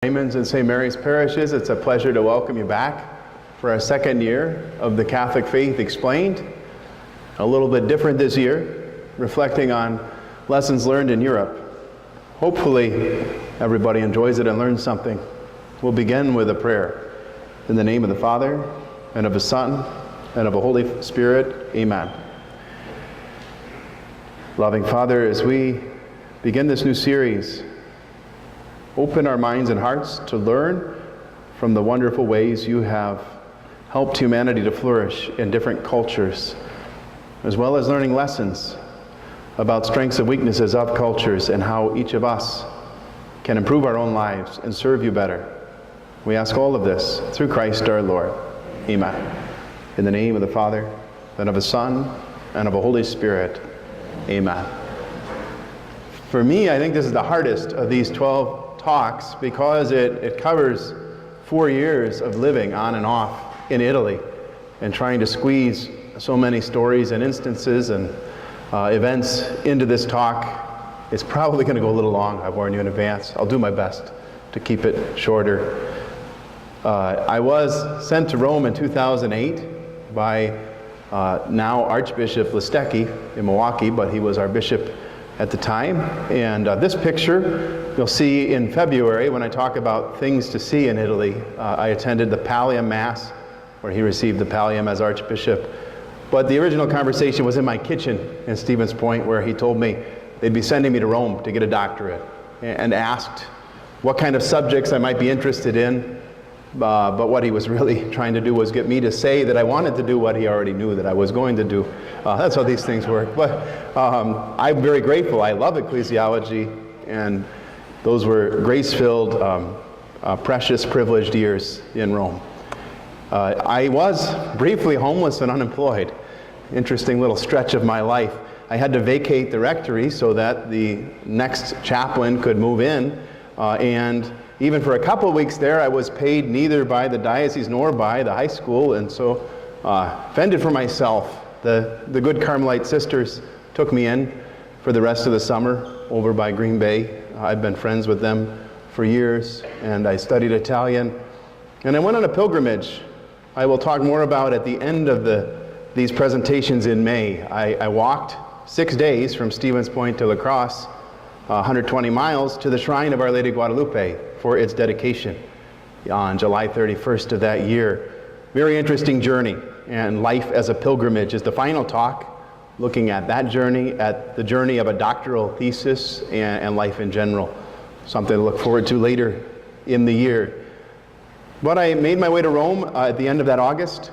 Raymond's and St. Mary's parishes, it's a pleasure to welcome you back for our second year of the Catholic Faith Explained. A little bit different this year, reflecting on lessons learned in Europe. Hopefully everybody enjoys it and learns something. We'll begin with a prayer. In the name of the Father, and of the Son, and of the Holy Spirit, amen. Loving Father, as we begin this new series, open our minds and hearts to learn from the wonderful ways you have helped humanity to flourish in different cultures, as well as learning lessons about strengths and weaknesses of cultures and how each of us can improve our own lives and serve you better. We ask all of this through Christ our Lord. Amen. In the name of the Father, and of the Son, and of the Holy Spirit. Amen. For me, I think this is the hardest of these 12 talks because it covers 4 years of living on and off in Italy and trying to squeeze so many stories and instances and events into this talk. It's probably going to go a little long, I warn you in advance. I'll do my best to keep it shorter. I was sent to Rome in 2008 by now Archbishop Listecki in Milwaukee, but he was our bishop at the time. And this picture you'll see in February when I talk about things to see in Italy. I attended the Pallium Mass, where he received the Pallium as Archbishop. But the original conversation was in my kitchen in Stevens Point, where he told me they'd be sending me to Rome to get a doctorate, and asked what kind of subjects I might be interested in. But what he was really trying to do was get me to say that I wanted to do what he already knew that I was going to do. That's how these things work. But I'm very grateful. I love ecclesiology, and those were grace-filled, precious, privileged years in Rome. I was briefly homeless and unemployed. Interesting little stretch of my life. I had to vacate the rectory so that the next chaplain could move in, and even for a couple of weeks there, I was paid neither by the diocese nor by the high school, and so fended for myself. The good Carmelite sisters took me in for the rest of the summer over by Green Bay. I've been friends with them for years, and I studied Italian. And I went on a pilgrimage I will talk more about at the end of these presentations in May. I walked 6 days from Stevens Point to La Crosse, 120 miles, to the shrine of Our Lady Guadalupe for its dedication on July 31st of that year. Very interesting journey, and life as a pilgrimage is the final talk, looking at that journey, at the journey of a doctoral thesis and life in general. Something to look forward to later in the year. But I made my way to Rome at the end of that August.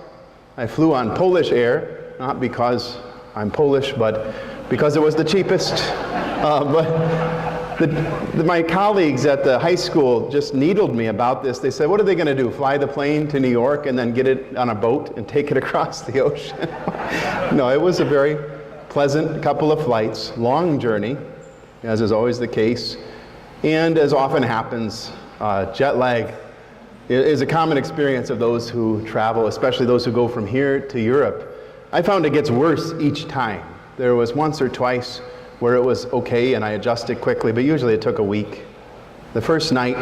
I flew on Polish Air, not because I'm Polish, but because it was the cheapest. My colleagues at the high school just needled me about this. They said, what are they going to do, fly the plane to New York and then get it on a boat and take it across the ocean? No, it was a very pleasant couple of flights, long journey, as is always the case. And as often happens, jet lag is a common experience of those who travel, especially those who go from here to Europe. I found it gets worse each time. There was once or twice where it was okay and I adjusted quickly, but usually it took a week. The first night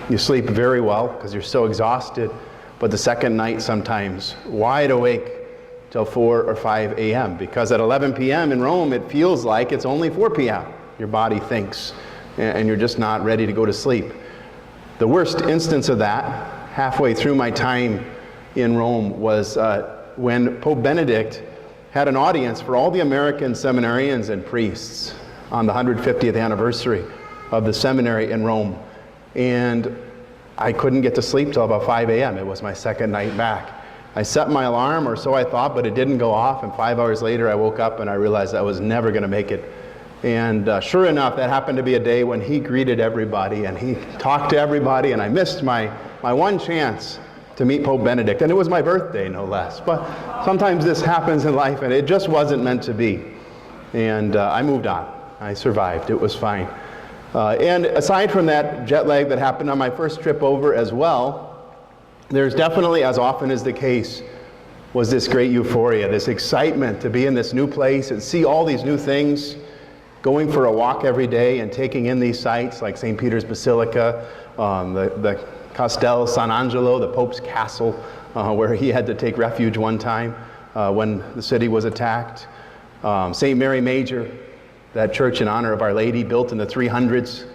you sleep very well because you're so exhausted, but the second night sometimes wide awake till 4 or 5 a.m. because at 11 p.m. in Rome it feels like it's only 4 p.m. Your body thinks, and you're just not ready to go to sleep. The worst instance of that, halfway through my time in Rome, was when Pope Benedict had an audience for all the American seminarians and priests on the 150th anniversary of the seminary in Rome. And I couldn't get to sleep till about 5 a.m. It was my second night back. I set my alarm, or so I thought, but it didn't go off, and 5 hours later I woke up and I realized I was never going to make it. And sure enough, that happened to be a day when he greeted everybody and he talked to everybody, and I missed my one chance to meet Pope Benedict, and it was my birthday, no less. But sometimes this happens in life, and it just wasn't meant to be. And I moved on. I survived. It was fine. And aside from that jet lag that happened on my first trip over as well, there's definitely, as often is the case, was this great euphoria, this excitement to be in this new place and see all these new things, going for a walk every day and taking in these sites like St. Peter's Basilica, the Castel San Angelo, the Pope's castle, where he had to take refuge one time when the city was attacked. St. Mary Major, that church in honor of Our Lady, built in the 300s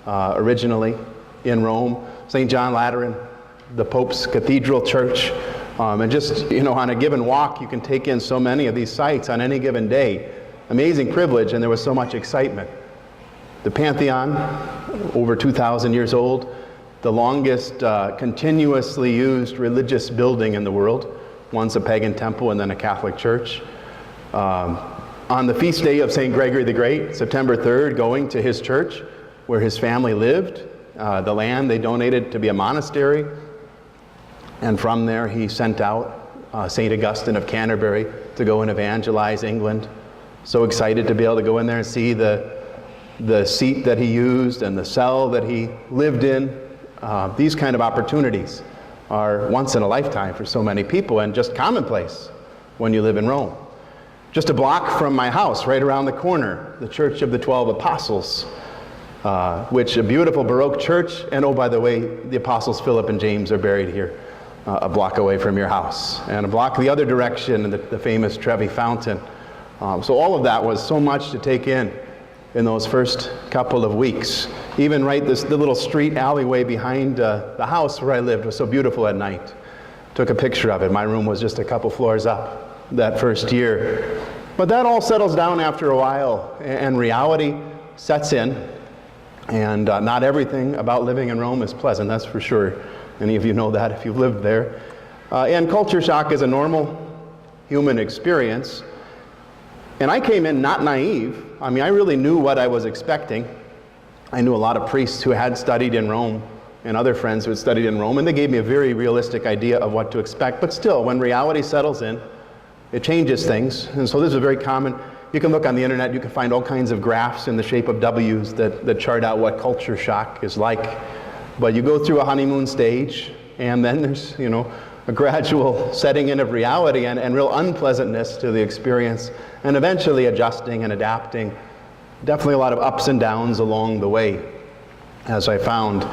originally in Rome. St. John Lateran, the Pope's Cathedral Church. And just, on a given walk, you can take in so many of these sites on any given day. Amazing privilege, and there was so much excitement. The Pantheon, over 2,000 years old, the longest continuously used religious building in the world, once a pagan temple and then a Catholic church. On the feast day of St. Gregory the Great, September 3rd, going to his church where his family lived, the land they donated to be a monastery, and from there he sent out St. Augustine of Canterbury to go and evangelize England. So excited to be able to go in there and see the seat that he used and the cell that he lived in. These kind of opportunities are once in a lifetime for so many people and just commonplace when you live in Rome. Just a block from my house, right around the corner, the Church of the 12 Apostles, which a beautiful Baroque church, and oh, by the way, the Apostles Philip and James are buried here, a block away from your house. And a block the other direction, the famous Trevi Fountain. So all of that was so much to take in those first couple of weeks. Even the little street alleyway behind the house where I lived was so beautiful at night. Took a picture of it. My room was just a couple floors up that first year. But that all settles down after a while, and reality sets in. And not everything about living in Rome is pleasant, that's for sure. Any of you know that if you've lived there. And culture shock is a normal human experience. And I came in not naive. I mean, I really knew what I was expecting. I knew a lot of priests who had studied in Rome and other friends who had studied in Rome, and they gave me a very realistic idea of what to expect. But still, when reality settles in, it changes things. And so this is very common. You can look on the internet, you can find all kinds of graphs in the shape of W's that chart out what culture shock is like. But you go through a honeymoon stage, and then there's, a gradual setting in of reality and real unpleasantness to the experience, and eventually adjusting and adapting. Definitely a lot of ups and downs along the way, as I found.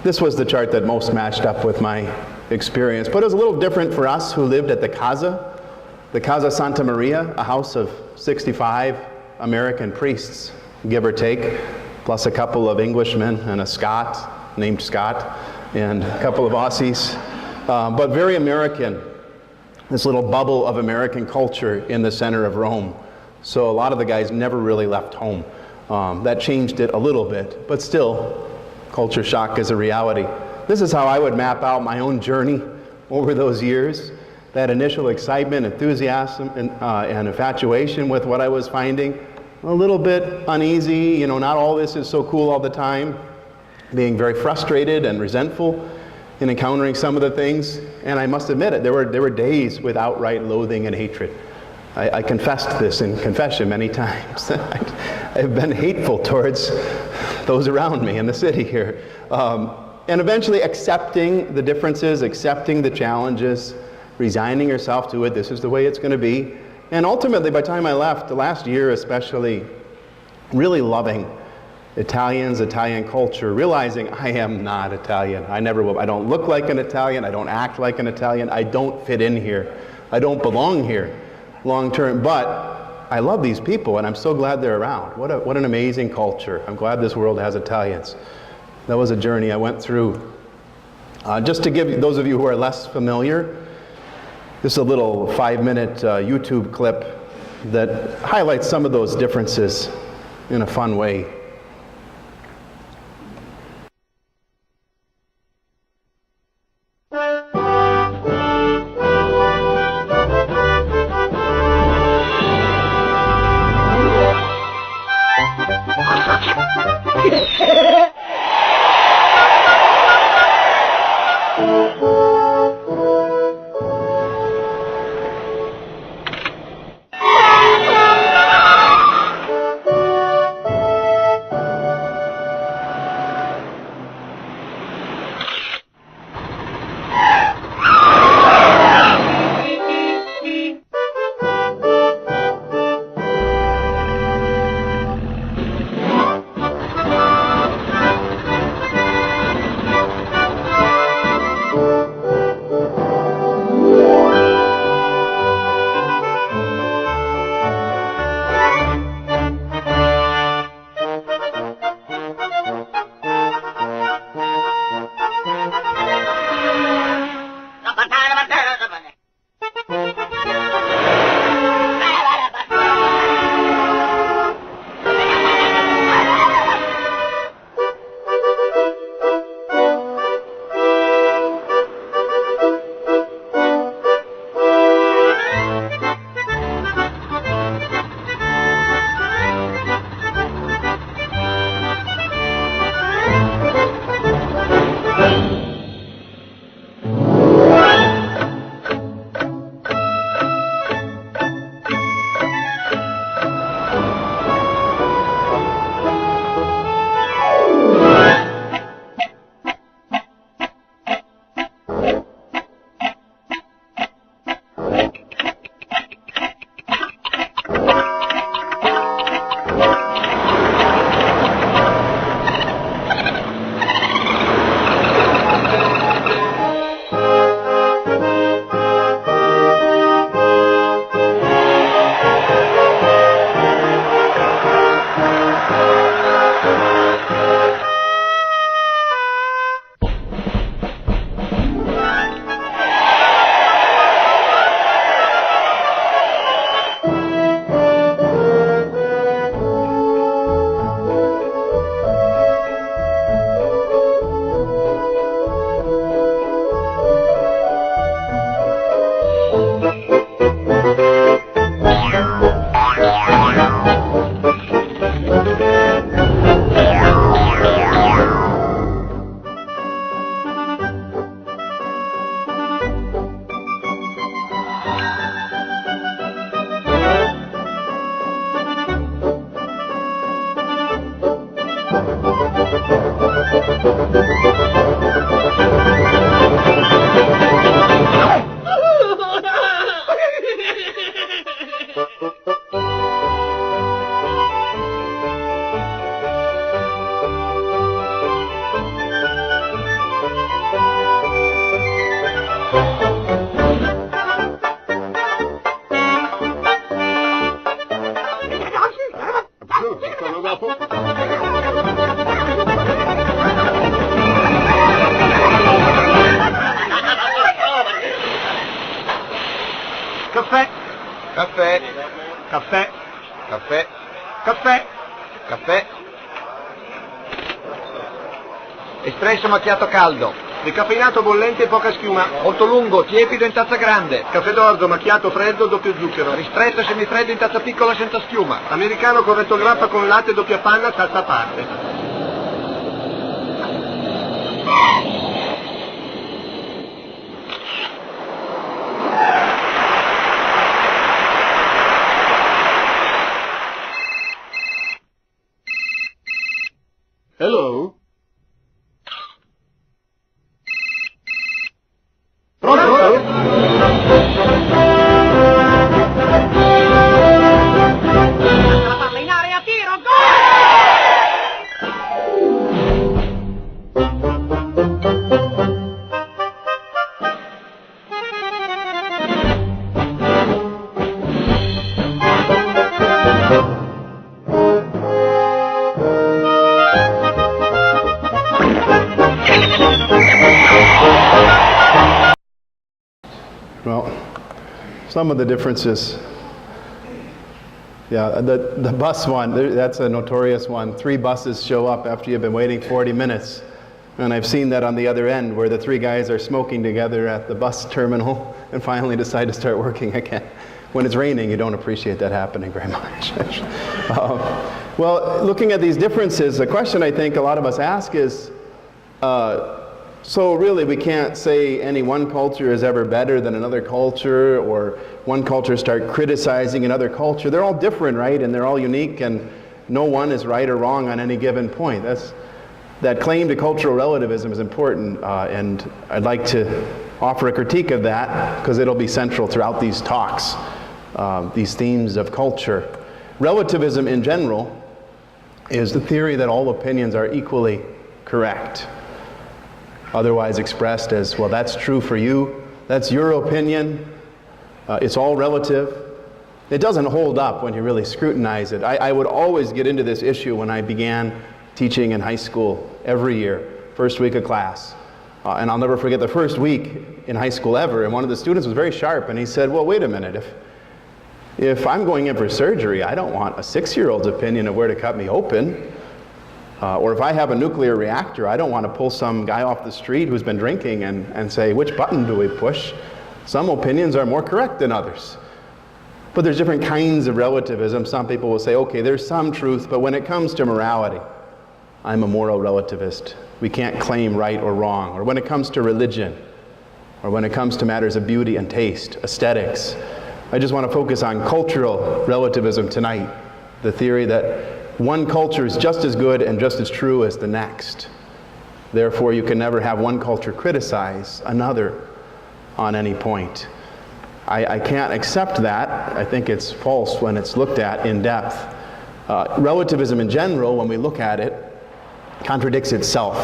This was the chart that most matched up with my experience. But it was a little different for us who lived at the Casa Santa Maria, a house of 65 American priests, give or take, plus a couple of Englishmen and a Scot named Scott, and a couple of Aussies. But very American, this little bubble of American culture in the center of Rome. So a lot of the guys never really left home. That changed it a little bit, but still, culture shock is a reality. This is how I would map out my own journey over those years. That initial excitement, enthusiasm, and infatuation with what I was finding. A little bit uneasy, not all this is so cool all the time. Being very frustrated and resentful in encountering some of the things, and I must admit it, there were days with outright loathing and hatred. I confessed this in confession many times. I've been hateful towards those around me in the city here. And eventually accepting the differences, accepting the challenges, resigning yourself to it, this is the way it's going to be. And ultimately, by the time I left, the last year especially, really loving Italians, Italian culture, realizing I am not Italian. I never will. I don't look like an Italian. I don't act like an Italian. I don't fit in here. I don't belong here long term. But I love these people, and I'm so glad they're around. What an amazing culture. I'm glad this world has Italians. That was a journey I went through. Just to give those of you who are less familiar, this is a little 5-minute YouTube clip that highlights some of those differences in a fun way. Caffè. Caffè. Caffè. Caffè. Caffè. Espresso macchiato caldo. Decaffeinato bollente e poca schiuma. Molto lungo, tiepido in tazza grande. Caffè d'orzo, macchiato freddo, doppio zucchero. Ristretto e semifreddo in tazza piccola senza schiuma. Americano corretto grappa con latte, doppia panna, tazza a parte. Hello? Pronto? La palla in area, tiro, gol! Well, some of the differences. Yeah, the bus one, that's a notorious one. 3 buses show up after you've been waiting 40 minutes. And I've seen that on the other end where the 3 guys are smoking together at the bus terminal and finally decide to start working again. When it's raining, you don't appreciate that happening very much. Well, looking at these differences, the question I think a lot of us ask is, so really we can't say any one culture is ever better than another culture, or one culture start criticizing another culture. They're all different, right? And they're all unique, and no one is right or wrong on any given point. That claim to cultural relativism is important, and I'd like to offer a critique of that because it'll be central throughout these talks, these themes of culture. Relativism in general is the theory that all opinions are equally correct. Otherwise expressed as, well, that's true for you, that's your opinion, it's all relative. It doesn't hold up when you really scrutinize it. I would always get into this issue when I began teaching in high school every year, first week of class. And I'll never forget the first week in high school ever, and one of the students was very sharp, and he said, well, wait a minute, if I'm going in for surgery, I don't want a 6-year-old's opinion of where to cut me open. Or if I have a nuclear reactor, I don't want to pull some guy off the street who's been drinking and say, which button do we push? Some opinions are more correct than others. But there's different kinds of relativism. Some people will say, okay, there's some truth, but when it comes to morality, I'm a moral relativist. We can't claim right or wrong. Or when it comes to religion, or when it comes to matters of beauty and taste, aesthetics, I just want to focus on cultural relativism tonight, the theory that one culture is just as good and just as true as the next. Therefore, you can never have one culture criticize another on any point. I can't accept that. I think it's false when it's looked at in depth. Relativism in general, when we look at it, contradicts itself,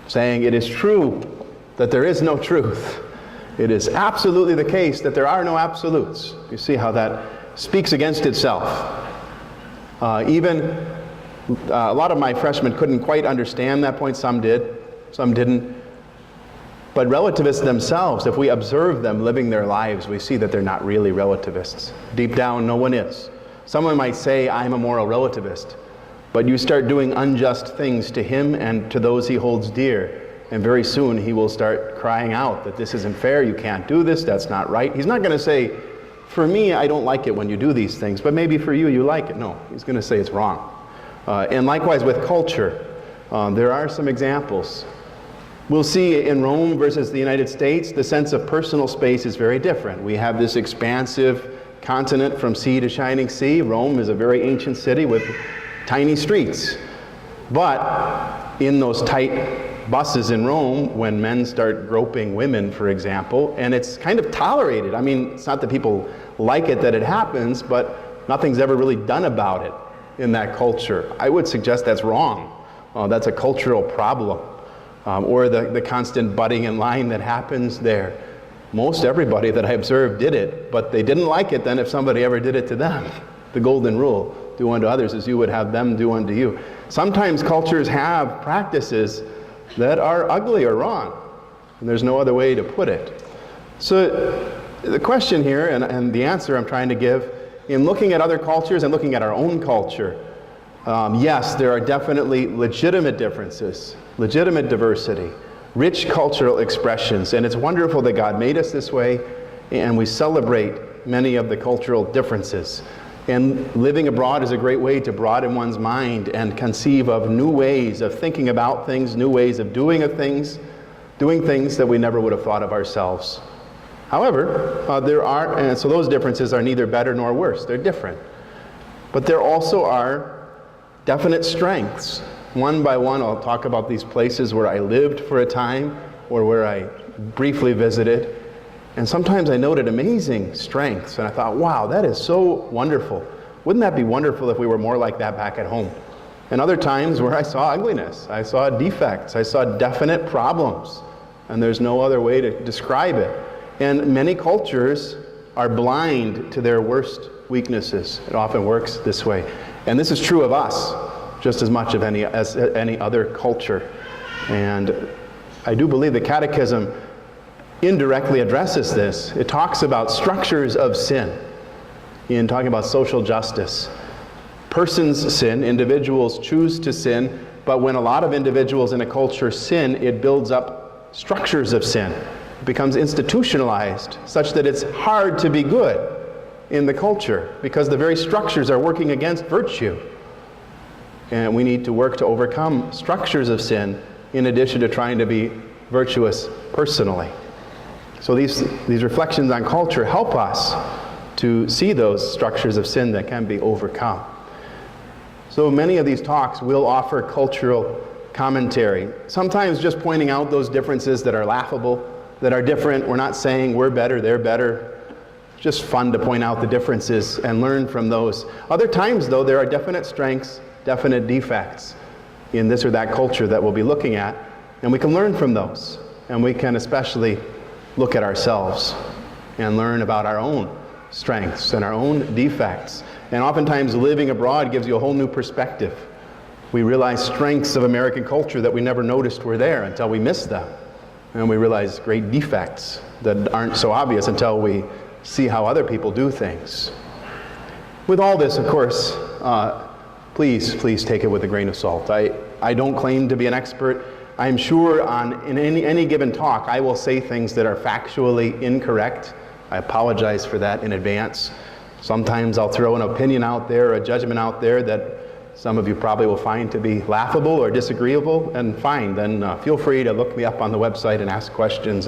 saying it is true that there is no truth. It is absolutely the case that there are no absolutes. You see how that speaks against itself. Even a lot of my freshmen couldn't quite understand that point. Some did, some didn't. But relativists themselves, if we observe them living their lives, we see that they're not really relativists. Deep down, no one is. Someone might say, I'm a moral relativist, but you start doing unjust things to him and to those he holds dear, and very soon he will start crying out that this isn't fair, you can't do this, that's not right. He's not going to say, for me, I don't like it when you do these things, but maybe for you, you like it. No, he's going to say it's wrong. And likewise with culture, there are some examples. We'll see in Rome versus the United States, the sense of personal space is very different. We have this expansive continent from sea to shining sea. Rome is a very ancient city with tiny streets. But in those tight buses in Rome, when men start groping women, for example, and it's kind of tolerated. I mean, it's not that people like it that it happens, but nothing's ever really done about it in that culture. I would suggest that's wrong. That's a cultural problem. Or the constant butting in line that happens there. Most everybody that I observed did it, but they didn't like it then if somebody ever did it to them. The golden rule, do unto others as you would have them do unto you. Sometimes cultures have practices that are ugly or wrong, and there's no other way to put it. So The question here, and the answer I'm trying to give, in looking at other cultures and looking at our own culture, yes, there are definitely legitimate differences, legitimate diversity, rich cultural expressions, and it's wonderful that God made us this way, and we celebrate many of the cultural differences. And living abroad is a great way to broaden one's mind and conceive of new ways of thinking about things, new ways of doing things that we never would have thought of ourselves. However, and so those differences are neither better nor worse, they're different. But there also are definite strengths. One by one, I'll talk about these places where I lived for a time or where I briefly visited. And sometimes I noted amazing strengths, and I thought, wow, that is so wonderful. Wouldn't that be wonderful if we were more like that back at home? And other times where I saw ugliness, I saw defects, I saw definite problems, and there's no other way to describe it. And many cultures are blind to their worst weaknesses. It often works this way. And this is true of us, just as much as any other culture. And I do believe the Catechism indirectly addresses this. It talks about structures of sin in talking about social justice. Persons sin, individuals choose to sin, but when a lot of individuals in a culture sin, it builds up structures of sin. It becomes institutionalized such that it's hard to be good in the culture because the very structures are working against virtue. And we need to work to overcome structures of sin in addition to trying to be virtuous personally. So these reflections on culture help us to see those structures of sin that can be overcome. So many of these talks will offer cultural commentary, sometimes just pointing out those differences that are laughable, that are different. We're not saying we're better, they're better. It's just fun to point out the differences and learn from those. Other times, though, there are definite strengths, definite defects in this or that culture that we'll be looking at, and we can learn from those. And we can especially look at ourselves and learn about our own strengths and our own defects. And oftentimes living abroad gives you a whole new perspective. We realize strengths of American culture that we never noticed were there until we missed them. And we realize great defects that aren't so obvious until we see how other people do things. With all this, of course, please take it with a grain of salt. I don't claim to be an expert. I'm sure in any given talk, I will say things that are factually incorrect. I apologize for that in advance. Sometimes I'll throw an opinion out there, a judgment out there that some of you probably will find to be laughable or disagreeable, and fine, then feel free to look me up on the website and ask questions,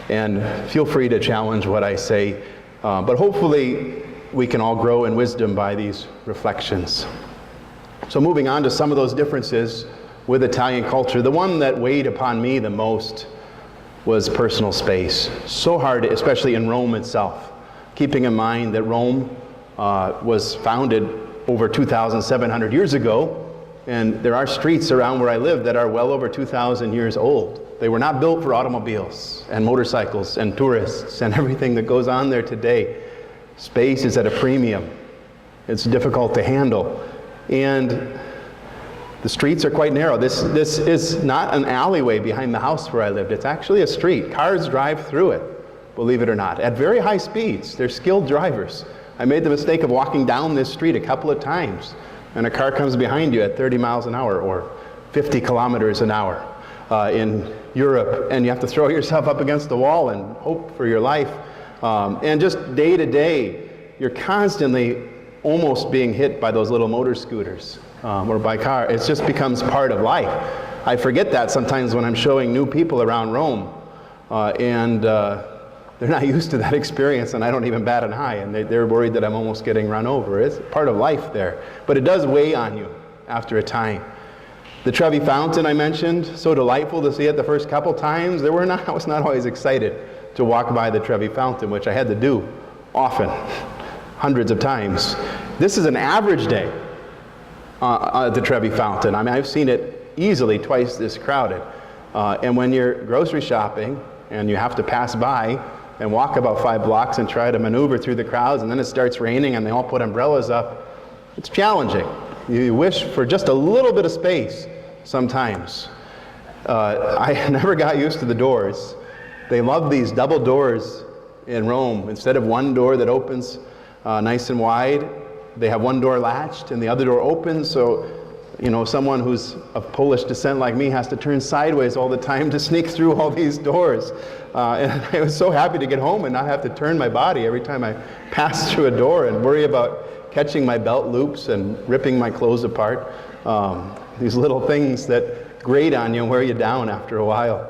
and feel free to challenge what I say. But hopefully we can all grow in wisdom by these reflections. So moving on to some of those differences with Italian culture, the one that weighed upon me the most was personal space. So hard, especially in Rome itself, keeping in mind that Rome was founded over 2,700 years ago, and there are streets around where I live that are well over 2,000 years old. They were not built for automobiles and motorcycles and tourists and everything that goes on there today. Space is at a premium. It's difficult to handle. And the streets are quite narrow. This is not an alleyway behind the house where I lived. It's actually a street. Cars drive through it, believe it or not, at very high speeds. They're skilled drivers. I made the mistake of walking down this street a couple of times, and a car comes behind you at 30 miles an hour or 50 kilometers an hour in Europe, and you have to throw yourself up against the wall and hope for your life. And just day to day, you're constantly almost being hit by those little motor scooters or by car. It just becomes part of life. I forget that sometimes when I'm showing new people around Rome, and they're not used to that experience, and I don't even bat an eye, and they're worried that I'm almost getting run over. It's part of life there. But it does weigh on you after a time. The Trevi Fountain I mentioned, so delightful to see it the first couple times. I was not always excited to walk by the Trevi Fountain, which I had to do often, hundreds of times. This is an average day at the Trevi Fountain. I mean, I've seen it easily twice this crowded. And when you're grocery shopping and you have to pass by and walk about 5 blocks and try to maneuver through the crowds, and then it starts raining and they all put umbrellas up, it's challenging. You wish for just a little bit of space sometimes. I never got used to the doors. They love these double doors in Rome. Instead of one door that opens nice and wide, they have one door latched and the other door opens, so someone who's of Polish descent like me has to turn sideways all the time to sneak through all these doors. And I was so happy to get home and not have to turn my body every time I passed through a door and worry about catching my belt loops and ripping my clothes apart. These little things that grate on you and wear you down after a while.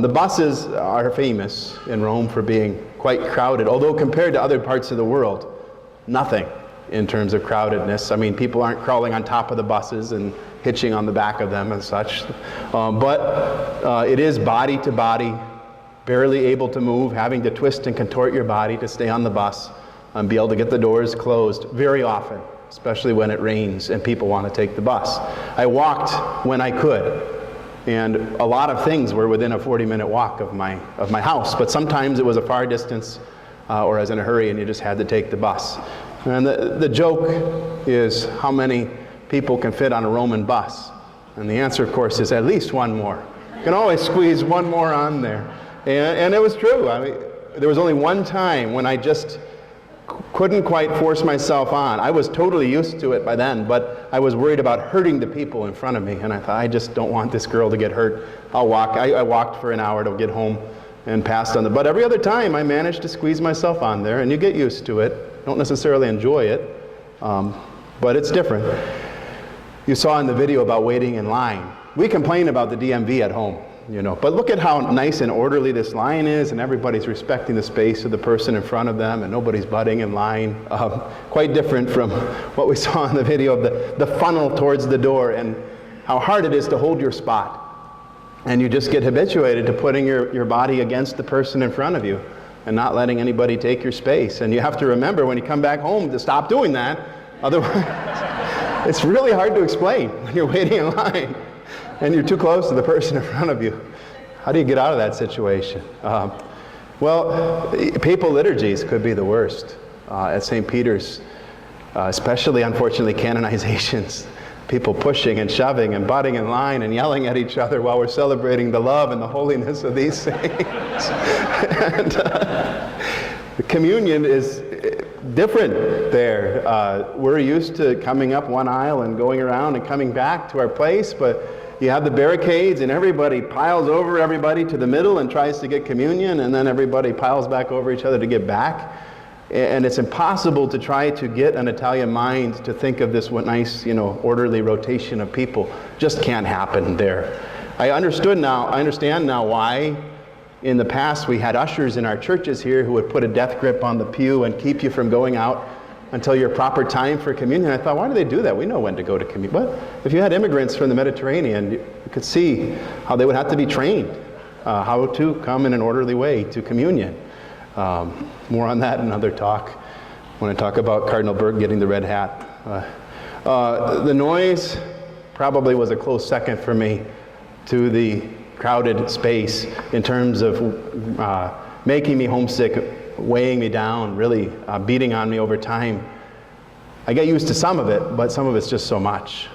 The buses are famous in Rome for being quite crowded, although compared to other parts of the world, nothing in terms of crowdedness. I mean, people aren't crawling on top of the buses and hitching on the back of them and such. But it is body to body, barely able to move, having to twist and contort your body to stay on the bus and be able to get the doors closed very often, especially when it rains and people want to take the bus. I walked when I could, and a lot of things were within a 40-minute walk of my house, but sometimes it was a far distance or I was in a hurry and you just had to take the bus. And the joke is how many people can fit on a Roman bus. And the answer, of course, is at least one more. You can always squeeze one more on there. And it was true. I mean, there was only one time when I just couldn't quite force myself on. I was totally used to it by then, but I was worried about hurting the people in front of me. And I thought, I just don't want this girl to get hurt. I'll walk. I walked for an hour to get home and passed on the. But every other time I managed to squeeze myself on there, and you get used to it. Don't necessarily enjoy it, but it's different. You saw in the video about waiting in line. We complain about the DMV at home, but look at how nice and orderly this line is, and everybody's respecting the space of the person in front of them, and nobody's butting in line. Quite different from what we saw in the video of the funnel towards the door and how hard it is to hold your spot. And you just get habituated to putting your body against the person in front of you and not letting anybody take your space. And you have to remember when you come back home to stop doing that. Otherwise, it's really hard to explain when you're waiting in line and you're too close to the person in front of you. How do you get out of that situation? Well, papal liturgies could be the worst at St. Peter's, especially, unfortunately, canonizations. People pushing and shoving and butting in line and yelling at each other while we're celebrating the love and the holiness of these saints. And the communion is different there. We're used to coming up one aisle and going around and coming back to our place, but you have the barricades and everybody piles over everybody to the middle and tries to get communion, and then everybody piles back over each other to get back. And it's impossible to try to get an Italian mind to think of this nice, orderly rotation of people. Just can't happen there. I understand now why in the past we had ushers in our churches here who would put a death grip on the pew and keep you from going out until your proper time for communion. I thought, why do they do that? We know when to go to communion. Well, if you had immigrants from the Mediterranean, you could see how they would have to be trained how to come in an orderly way to communion. More on that in another talk when I talk about Cardinal Berg getting the red hat. The noise probably was a close second for me to the crowded space in terms of making me homesick, weighing me down, really beating on me over time. I get used to some of it, but some of it's just so much.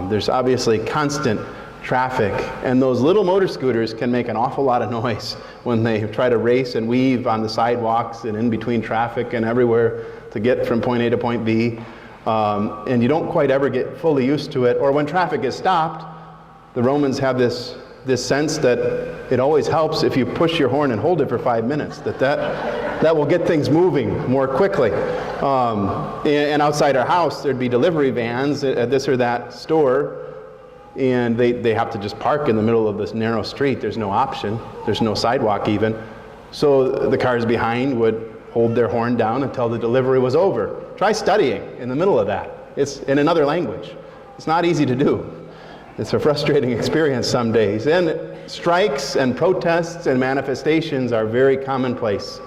There's obviously constant traffic, and those little motor scooters can make an awful lot of noise when they try to race and weave on the sidewalks and in between traffic and everywhere to get from point A to point B. And you don't quite ever get fully used to it. Or when traffic is stopped, the Romans have this sense that it always helps if you push your horn and hold it for 5 minutes, that will get things moving more quickly. And outside our house, there'd be delivery vans at this or that store, and they have to just park in the middle of this narrow street. There's no option. There's no sidewalk even. So the cars behind would hold their horn down until the delivery was over. Try studying in the middle of that. It's in another language. It's not easy to do. It's a frustrating experience some days. And strikes and protests and manifestations are very commonplace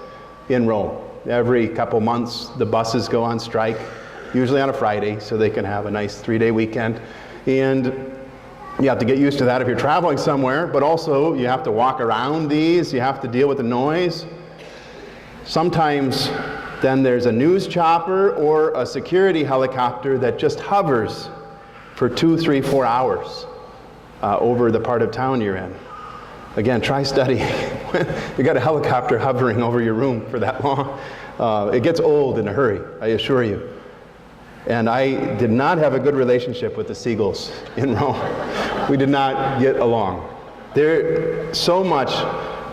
in Rome. Every couple months the buses go on strike, usually on a Friday, so they can have a nice 3-day weekend. And you have to get used to that if you're traveling somewhere, but also you have to walk around these, you have to deal with the noise. Sometimes then there's a news chopper or a security helicopter that just hovers for 2, 3, 4 hours over the part of town you're in. Again, try studying. You got a helicopter hovering over your room for that long. It gets old in a hurry, I assure you. And I did not have a good relationship with the seagulls in Rome. We did not get along. They're so much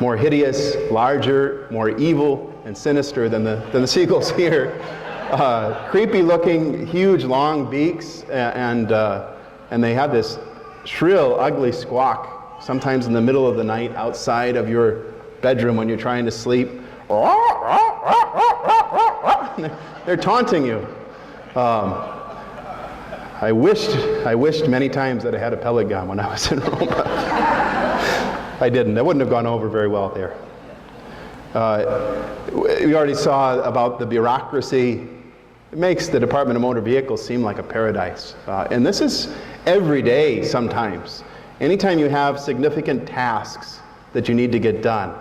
more hideous, larger, more evil and sinister than the seagulls here. Creepy looking, huge, long beaks, and they have this shrill, ugly squawk, sometimes in the middle of the night outside of your bedroom when you're trying to sleep. They're taunting you. I wished many times that I had a pellet gun when I was in Rome. I didn't. That wouldn't have gone over very well there. We already saw about the bureaucracy. It makes the Department of Motor Vehicles seem like a paradise. And this is every day sometimes. Anytime you have significant tasks that you need to get done,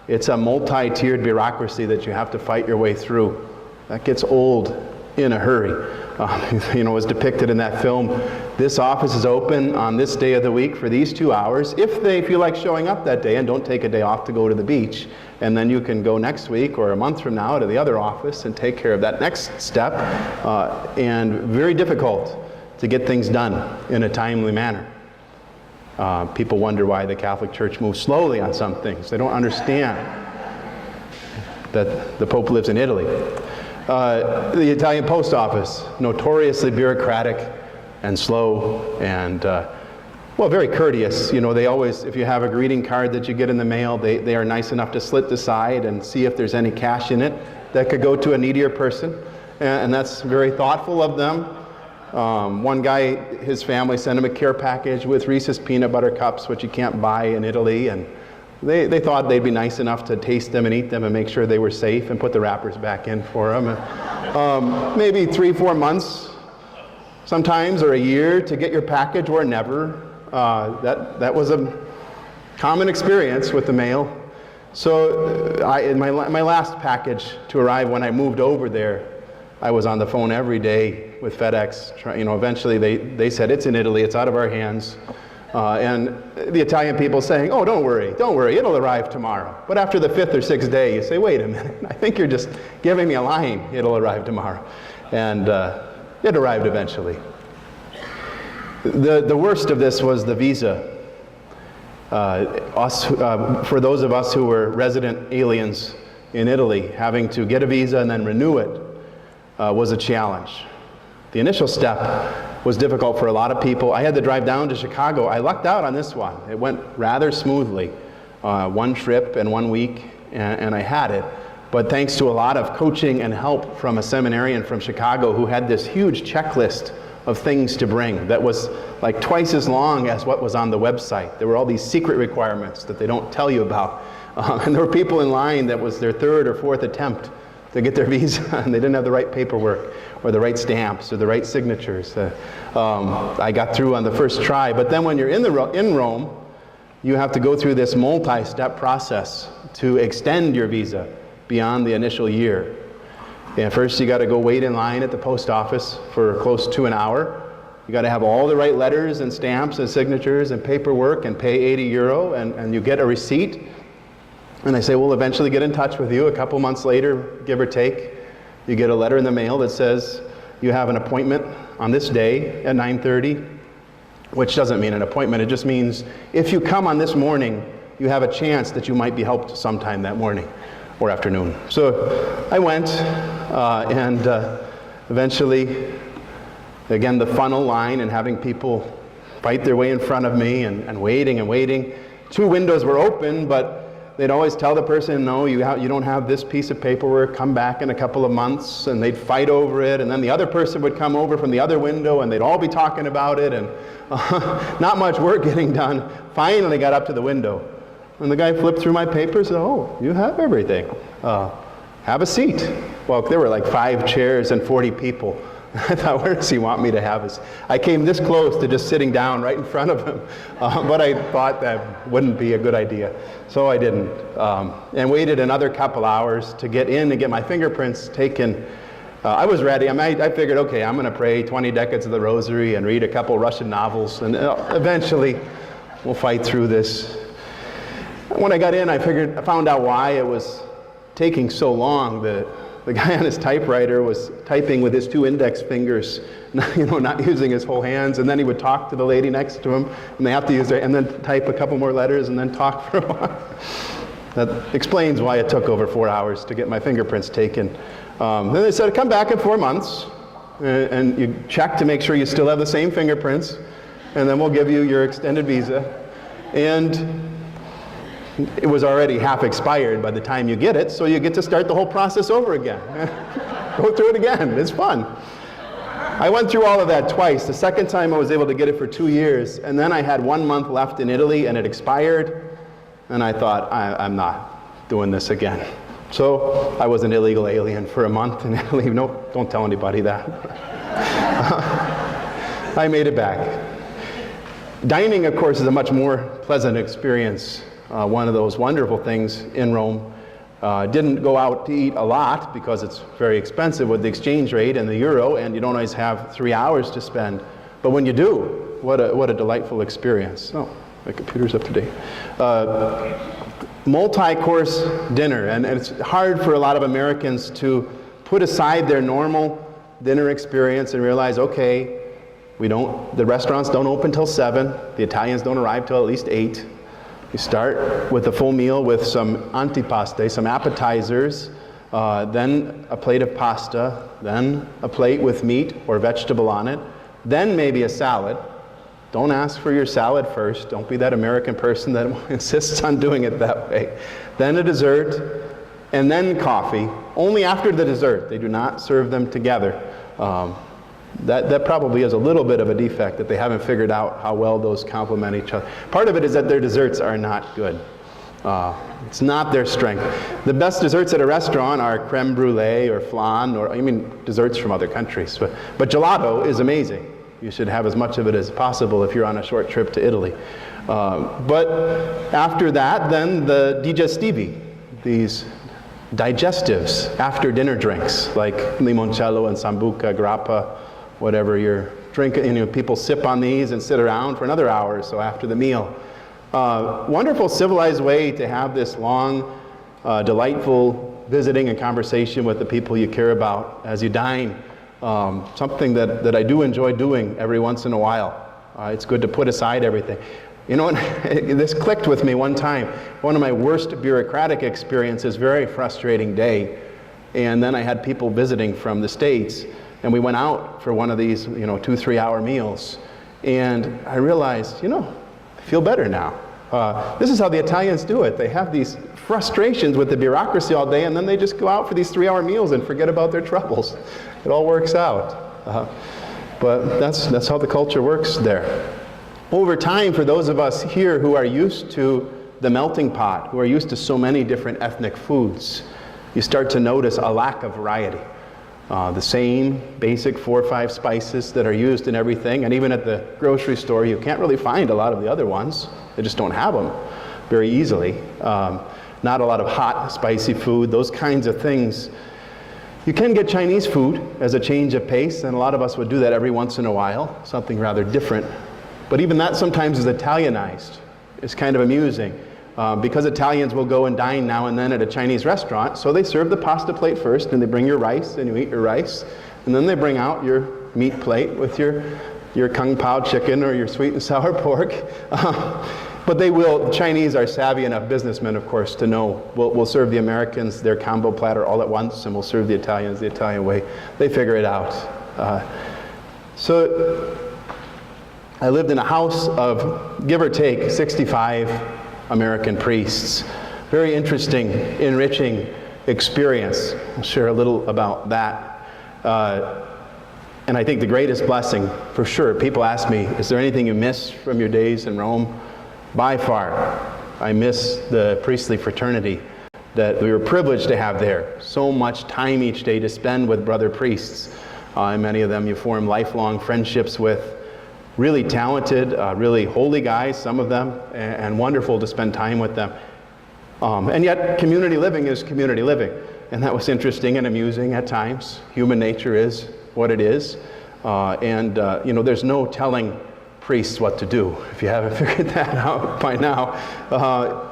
it's a multi-tiered bureaucracy that you have to fight your way through. That gets old in a hurry. As depicted in that film, this office is open on this day of the week for these 2 hours if they feel like showing up that day and don't take a day off to go to the beach. And then you can go next week or a month from now to the other office and take care of that next step. And very difficult to get things done in a timely manner. People wonder why the Catholic Church moves slowly on some things. They don't understand that the Pope lives in Italy. The Italian post office, notoriously bureaucratic and slow and, very courteous. They always, if you have a greeting card that you get in the mail, they are nice enough to slit the side and see if there's any cash in it that could go to a needier person. And that's very thoughtful of them. One guy, his family sent him a care package with Reese's peanut butter cups, which you can't buy in Italy, and they thought they'd be nice enough to taste them and eat them and make sure they were safe and put the wrappers back in for them. Maybe 3-4 months sometimes, or a year to get your package, or never. That was a common experience with the mail. So in my last package to arrive when I moved over there, I was on the phone every day with FedEx. Eventually they said, it's in Italy, it's out of our hands. And the Italian people saying, oh, don't worry, it'll arrive tomorrow. But after the 5th or 6th day, you say, wait a minute, I think you're just giving me a line, it'll arrive tomorrow. And it arrived eventually. The worst of this was the visa. For those of us who were resident aliens in Italy, having to get a visa and then renew it was a challenge. The initial step was difficult for a lot of people. I had to drive down to Chicago. I lucked out on this one. It went rather smoothly. One trip and 1 week, and I had it. But thanks to a lot of coaching and help from a seminarian from Chicago who had this huge checklist of things to bring that was like twice as long as what was on the website. There were all these secret requirements that they don't tell you about. And there were people in line that was their 3rd or 4th attempt to get their visa, and they didn't have the right paperwork or the right stamps or the right signatures. I got through on the first try, but then when you're in Rome, you have to go through this multi-step process to extend your visa beyond the initial year. And first you got to go wait in line at the post office for close to an hour. You got to have all the right letters and stamps and signatures and paperwork and pay €80 and you get a receipt. And they say, we'll eventually get in touch with you. A couple months later, give or take, you get a letter in the mail that says you have an appointment on this day at 9:30, which doesn't mean an appointment. It just means if you come on this morning, you have a chance that you might be helped sometime that morning or afternoon. So I went, and eventually, again, the funnel line and having people fight their way in front of me and waiting and waiting. 2 windows were open, but they'd always tell the person, no, you don't have this piece of paperwork, come back in a couple of months, and they'd fight over it, and then the other person would come over from the other window, and they'd all be talking about it, and not much work getting done. Finally got up to the window, and the guy flipped through my papers and said, oh, you have everything. Have a seat. Well, there were like 5 chairs and 40 people. I thought, where does he want me to have his? I came this close to just sitting down right in front of him, but I thought that wouldn't be a good idea, so I didn't. And waited another couple hours to get in and get my fingerprints taken. I was ready. I figured, okay, I'm going to pray 20 decades of the Rosary and read a couple Russian novels, and eventually we'll fight through this. when I got in, I found out why it was taking so long. The guy on his typewriter was typing with his 2 index fingers, not using his whole hands, and then he would talk to the lady next to him, and they have to use and then type a couple more letters and then talk for a while. That explains why it took over 4 hours to get my fingerprints taken. Then they said, come back in 4 months, and you check to make sure you still have the same fingerprints, and then we'll give you your extended visa. And it was already half expired by the time you get it, so you get to start the whole process over again. Go through it again. It's fun. I went through all of that twice. The second time I was able to get it for 2 years, and then I had 1 month left in Italy, and it expired, and I thought, I'm not doing this again. So I was an illegal alien for a month in Italy. No, don't tell anybody that. I made it back. Dining, of course, is a much more pleasant experience. One of those wonderful things in Rome. Didn't go out to eat a lot because it's very expensive with the exchange rate and the euro, and you don't always have 3 hours to spend. But when you do, what a delightful experience. Oh, my computer's up to date. Multi-course dinner, and it's hard for a lot of Americans to put aside their normal dinner experience and realize, okay, the restaurants don't open till 7, the Italians don't arrive till at least 8. You start with a full meal with some antipasto, some appetizers, then a plate of pasta, then a plate with meat or vegetable on it, then maybe a salad. Don't ask for your salad first. Don't be that American person that insists on doing it that way. Then a dessert, and then coffee. Only after the dessert. They do not serve them together. That probably is a little bit of a defect, that they haven't figured out how well those complement each other. Part of it is that their desserts are not good. It's not their strength. The best desserts at a restaurant are creme brulee or flan, or desserts from other countries. But gelato is amazing. You should have as much of it as possible if you're on a short trip to Italy. But after that, then the digestivi, these digestives, after dinner drinks, like limoncello and sambuca, grappa, whatever you're drinking. People sip on these and sit around for another hour or so after the meal. Wonderful civilized way to have this long, delightful visiting and conversation with the people you care about as you dine. Something that I do enjoy doing every once in a while. It's good to put aside everything. This clicked with me one time. One of my worst bureaucratic experiences, very frustrating day. And then I had people visiting from the States, and we went out for one of these, 2-3 hour meals. And I realized, I feel better now. This is how the Italians do it. They have these frustrations with the bureaucracy all day, and then they just go out for these 3-hour meals and forget about their troubles. It all works out. But that's how the culture works there. Over time, for those of us here who are used to the melting pot, who are used to so many different ethnic foods, you start to notice a lack of variety. The same basic 4 or 5 spices that are used in everything, and even at the grocery store you can't really find a lot of the other ones. They just don't have them very easily. Not a lot of hot, spicy food, those kinds of things. You can get Chinese food as a change of pace, and a lot of us would do that every once in a while, something rather different. But even that sometimes is Italianized. It's kind of amusing. Because Italians will go and dine now and then at a Chinese restaurant, so they serve the pasta plate first, and they bring your rice, and you eat your rice, and then they bring out your meat plate with your kung pao chicken or your sweet and sour pork. But Chinese are savvy enough businessmen, of course, to know we'll serve the Americans their combo platter all at once, and we'll serve the Italians the Italian way. They figure it out. So I lived in a house of, give or take, 65 American priests. Very interesting, enriching experience. I'll share a little about that. And I think the greatest blessing, for sure, people ask me, is there anything you miss from your days in Rome? By far, I miss the priestly fraternity that we were privileged to have there. So much time each day to spend with brother priests. And many of them you form lifelong friendships with. Really talented, really holy guys, some of them, and wonderful to spend time with them. And yet, community living is community living. And that was interesting and amusing at times. Human nature is what it is. There's no telling priests what to do, if you haven't figured that out by now,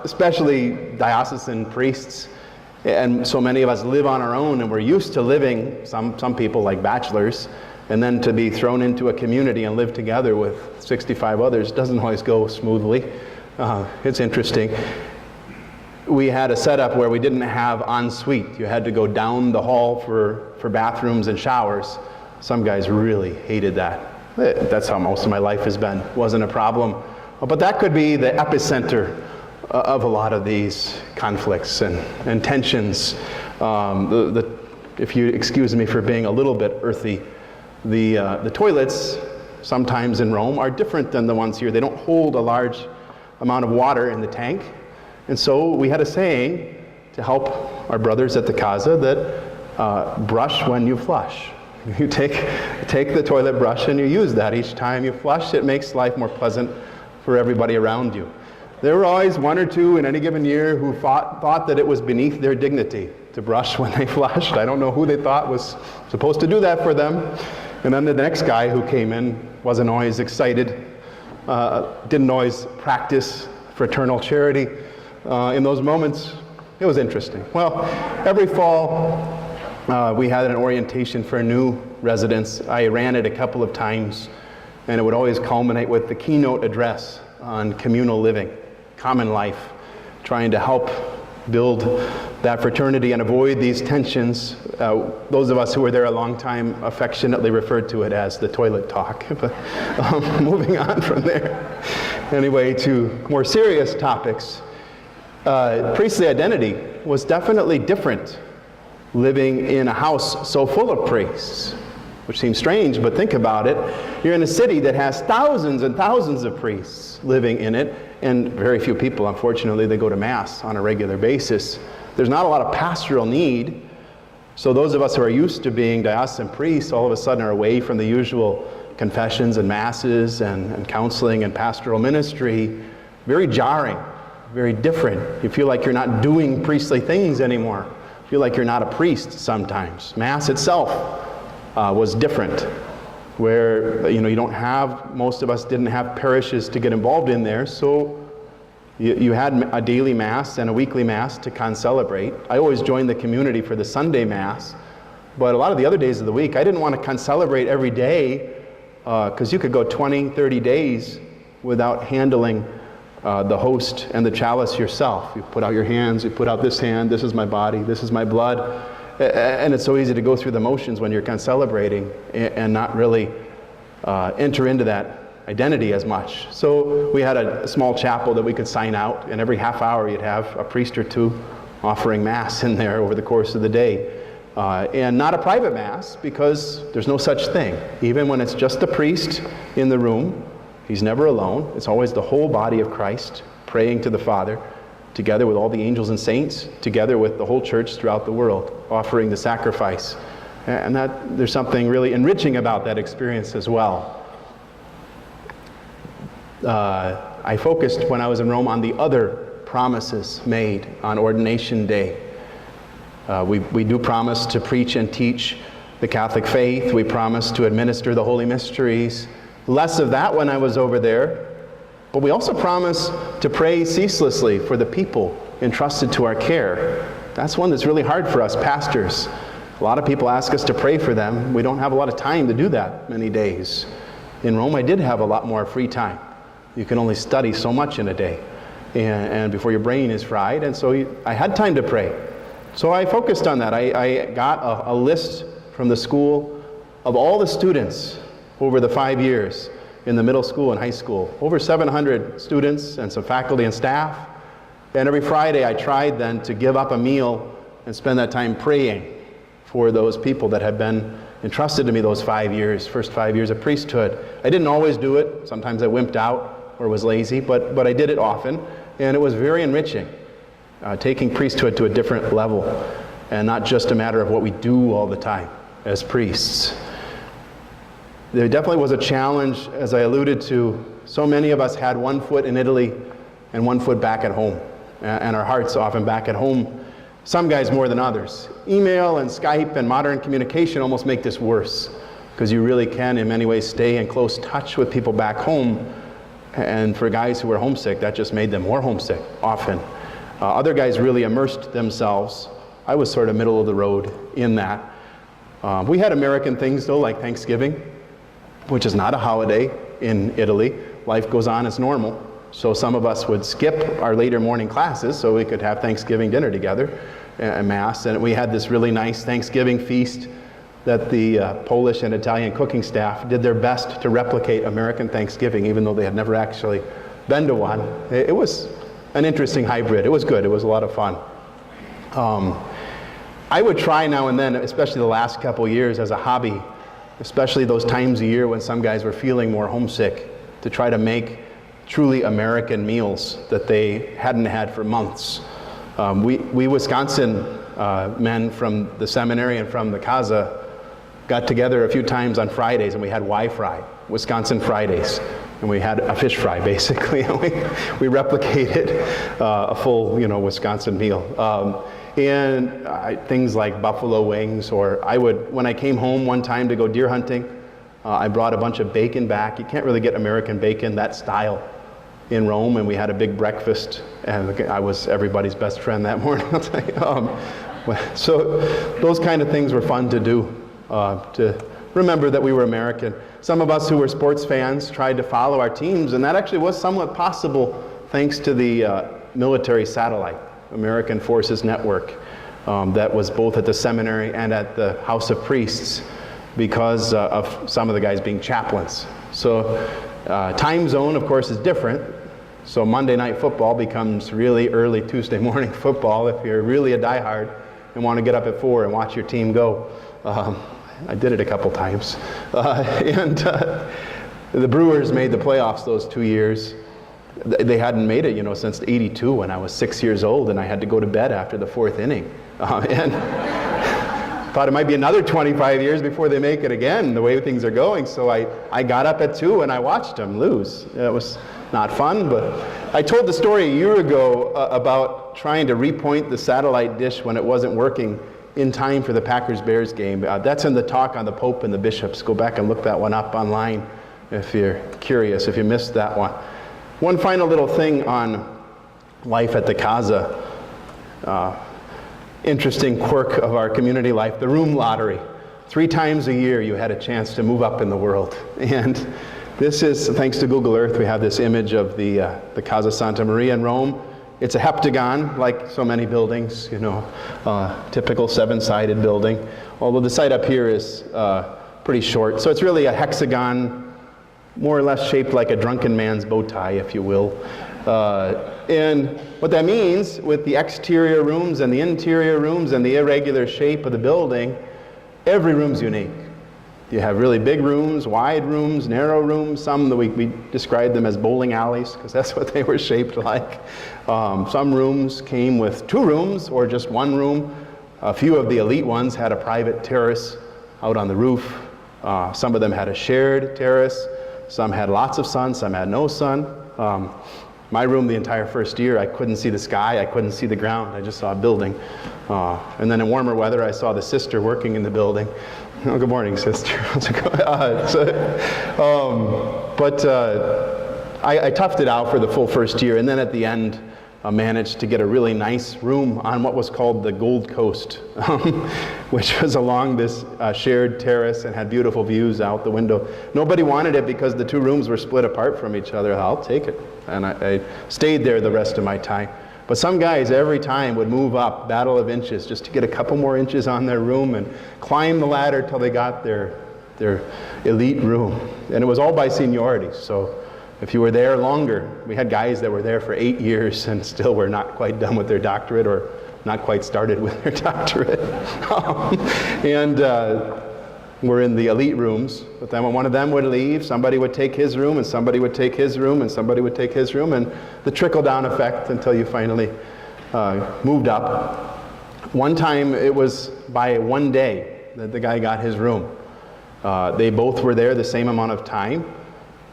especially diocesan priests. And so many of us live on our own, and we're used to living, some people like bachelors, and then to be thrown into a community and live together with 65 others doesn't always go smoothly. It's interesting. We had a setup where we didn't have ensuite. You had to go down the hall for bathrooms and showers. Some guys really hated that. That's how most of my life has been. Wasn't a problem. But that could be the epicenter of a lot of these conflicts and tensions. If you excuse me for being a little bit earthy, the toilets sometimes in Rome are different than the ones here. They don't hold a large amount of water in the tank. And so we had a saying to help our brothers at the Casa that brush when you flush. You take the toilet brush and you use that each time you flush. It makes life more pleasant for everybody around you. There were always one or two in any given year who thought that it was beneath their dignity to brush when they flushed. I don't know who they thought was supposed to do that for them. And then the next guy who came in wasn't always excited, didn't always practice fraternal charity. In those moments, it was interesting. Well, every fall, we had an orientation for new residents. I ran it a couple of times, and it would always culminate with the keynote address on communal living, common life, trying to help build that fraternity and avoid these tensions. Those of us who were there a long time affectionately referred to it as the toilet talk. But moving on from there, anyway, to more serious topics. Priestly identity was definitely different living in a house so full of priests, which seems strange, but think about it. You're in a city that has thousands and thousands of priests living in it, and very few people, unfortunately, they go to Mass on a regular basis. There's not a lot of pastoral need, so those of us who are used to being diocesan priests all of a sudden are away from the usual confessions and Masses and counseling and pastoral ministry. Very jarring. Very different. You feel like you're not doing priestly things anymore. You feel like you're not a priest sometimes. Mass itself was different, where you don't have, most of us didn't have parishes to get involved in there, so you had a daily Mass and a weekly Mass to concelebrate. I always joined the community for the Sunday Mass, but a lot of the other days of the week, I didn't want to concelebrate every day, because you could go 20, 30 days without handling the host and the chalice yourself. You put out your hands, you put out this hand, this is my body, this is my blood. And it's so easy to go through the motions when you're concelebrating and not really enter into that identity as much. So we had a small chapel that we could sign out, and every half hour you'd have a priest or two offering Mass in there over the course of the day. And not a private Mass, because there's no such thing. Even when it's just the priest in the room, he's never alone. It's always the whole body of Christ praying to the Father, together with all the angels and saints, together with the whole church throughout the world, offering the sacrifice. And there's something really enriching about that experience as well. I focused when I was in Rome on the other promises made on ordination day. We do promise to preach and teach the Catholic faith. We promise to administer the Holy Mysteries. Less of that when I was over there, but we also promise to pray ceaselessly for the people entrusted to our care. That's one that's really hard for us pastors. A lot of people ask us to pray for them. We don't have a lot of time to do that many days. In Rome, I did have a lot more free time. You can only study so much in a day, and before your brain is fried, and so I had time to pray. So I focused on that. I got a list from the school of all the students over the 5 years in the middle school and high school. Over 700 students and some faculty and staff. And every Friday I tried then to give up a meal and spend that time praying for those people that had been entrusted to me those 5 years, first 5 years of priesthood. I didn't always do it. Sometimes I wimped out or was lazy, but I did it often. And it was very enriching, taking priesthood to a different level and not just a matter of what we do all the time as priests. There definitely was a challenge, as I alluded to. So many of us had one foot in Italy and one foot back at home, and our hearts often back at home. Some guys more than others. Email and Skype and modern communication almost make this worse. because you really can, in many ways, stay in close touch with people back home. And for guys who were homesick, that just made them more homesick, often. Other guys really immersed themselves. I was sort of middle of the road in that. We had American things, though, like Thanksgiving, which is not a holiday in Italy. Life goes on as normal. So some of us would skip our later morning classes so we could have Thanksgiving dinner together, Mass. And we had this really nice Thanksgiving feast that the Polish and Italian cooking staff did their best to replicate American Thanksgiving, even though they had never actually been to one. It was an interesting hybrid. It was good. It was a lot of fun. I would try now and then, especially the last couple years as a hobby, especially those times a year when some guys were feeling more homesick, to try to make truly American meals that they hadn't had for months. We Wisconsin men from the seminary and from the Casa got together a few times on Fridays, and we had Y-Fry, Wisconsin Fridays, and we had a fish fry basically. We replicated a full, Wisconsin meal. Things like buffalo wings, or when I came home one time to go deer hunting, I brought a bunch of bacon back. You can't really get American bacon that style in Rome, and we had a big breakfast, and I was everybody's best friend that morning, I'll tell you. So those kind of things were fun to do, to remember that we were American. Some of us who were sports fans tried to follow our teams, and that actually was somewhat possible thanks to the military satellite, American Forces Network, that was both at the seminary and at the House of Priests, because of some of the guys being chaplains. So time zone, of course, is different. So Monday night football becomes really early Tuesday morning football if you're really a diehard and want to get up at 4 and watch your team go. I did it a couple times. The Brewers made the playoffs those 2 years. They hadn't made it, since '82 when I was 6 years old, and I had to go to bed after the 4th inning. And thought it might be another 25 years before they make it again, the way things are going. So I got up at 2 and I watched them lose. It was not fun, but I told the story a year ago about trying to repoint the satellite dish when it wasn't working in time for the Packers-Bears game. That's in the talk on the Pope and the Bishops. Go back and look that one up online if you're curious, if you missed that one. One final little thing on life at the Casa. Interesting quirk of our community life, the room lottery. 3 times a year you had a chance to move up in the world. And this is, thanks to Google Earth, we have this image of the Casa Santa Maria in Rome. It's a heptagon, like so many buildings, typical 7-sided building. Although the side up here is pretty short. So it's really a hexagon, more or less shaped like a drunken man's bow tie, if you will. And what that means, with the exterior rooms and the interior rooms and the irregular shape of the building, every room's unique. You have really big rooms, wide rooms, narrow rooms. Some that we described them as bowling alleys, because that's what they were shaped like. Some rooms came with 2 rooms or just 1 room. A few of the elite ones had a private terrace out on the roof. Some of them had a shared terrace. Some had lots of sun, some had no sun. My room the entire first year, I couldn't see the sky, I couldn't see the ground, I just saw a building. And then in warmer weather, I saw the sister working in the building. Oh, good morning, sister. I toughed it out for the full first year, and then at the end, managed to get a really nice room on what was called the Gold Coast, which was along this shared terrace and had beautiful views out the window. Nobody wanted it because the 2 rooms were split apart from each other. I'll take it. And I stayed there the rest of my time. But some guys every time would move up, battle of inches, just to get a couple more inches on their room and climb the ladder till they got their elite room. And it was all by seniority. So if you were there longer, we had guys that were there for 8 years and still were not quite done with their doctorate or not quite started with their doctorate. We're in the elite rooms, but then when one of them would leave, somebody would take his room, and somebody would take his room, and somebody would take his room, and the trickle-down effect until you finally moved up. One time, it was by 1 day that the guy got his room. They both were there the same amount of time,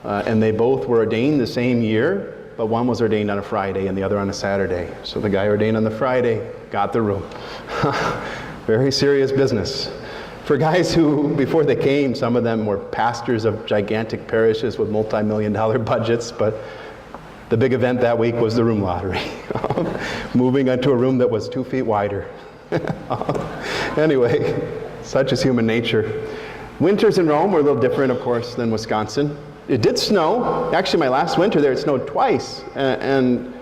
and they both were ordained the same year, but one was ordained on a Friday and the other on a Saturday. So the guy ordained on the Friday got the room. Very serious business. For guys who, before they came, some of them were pastors of gigantic parishes with multi-million-dollar budgets, but the big event that week was the room lottery. Moving into a room that was 2 feet wider. Anyway, such is human nature. Winters in Rome were a little different, of course, than Wisconsin. It did snow. Actually, my last winter there, it snowed twice. And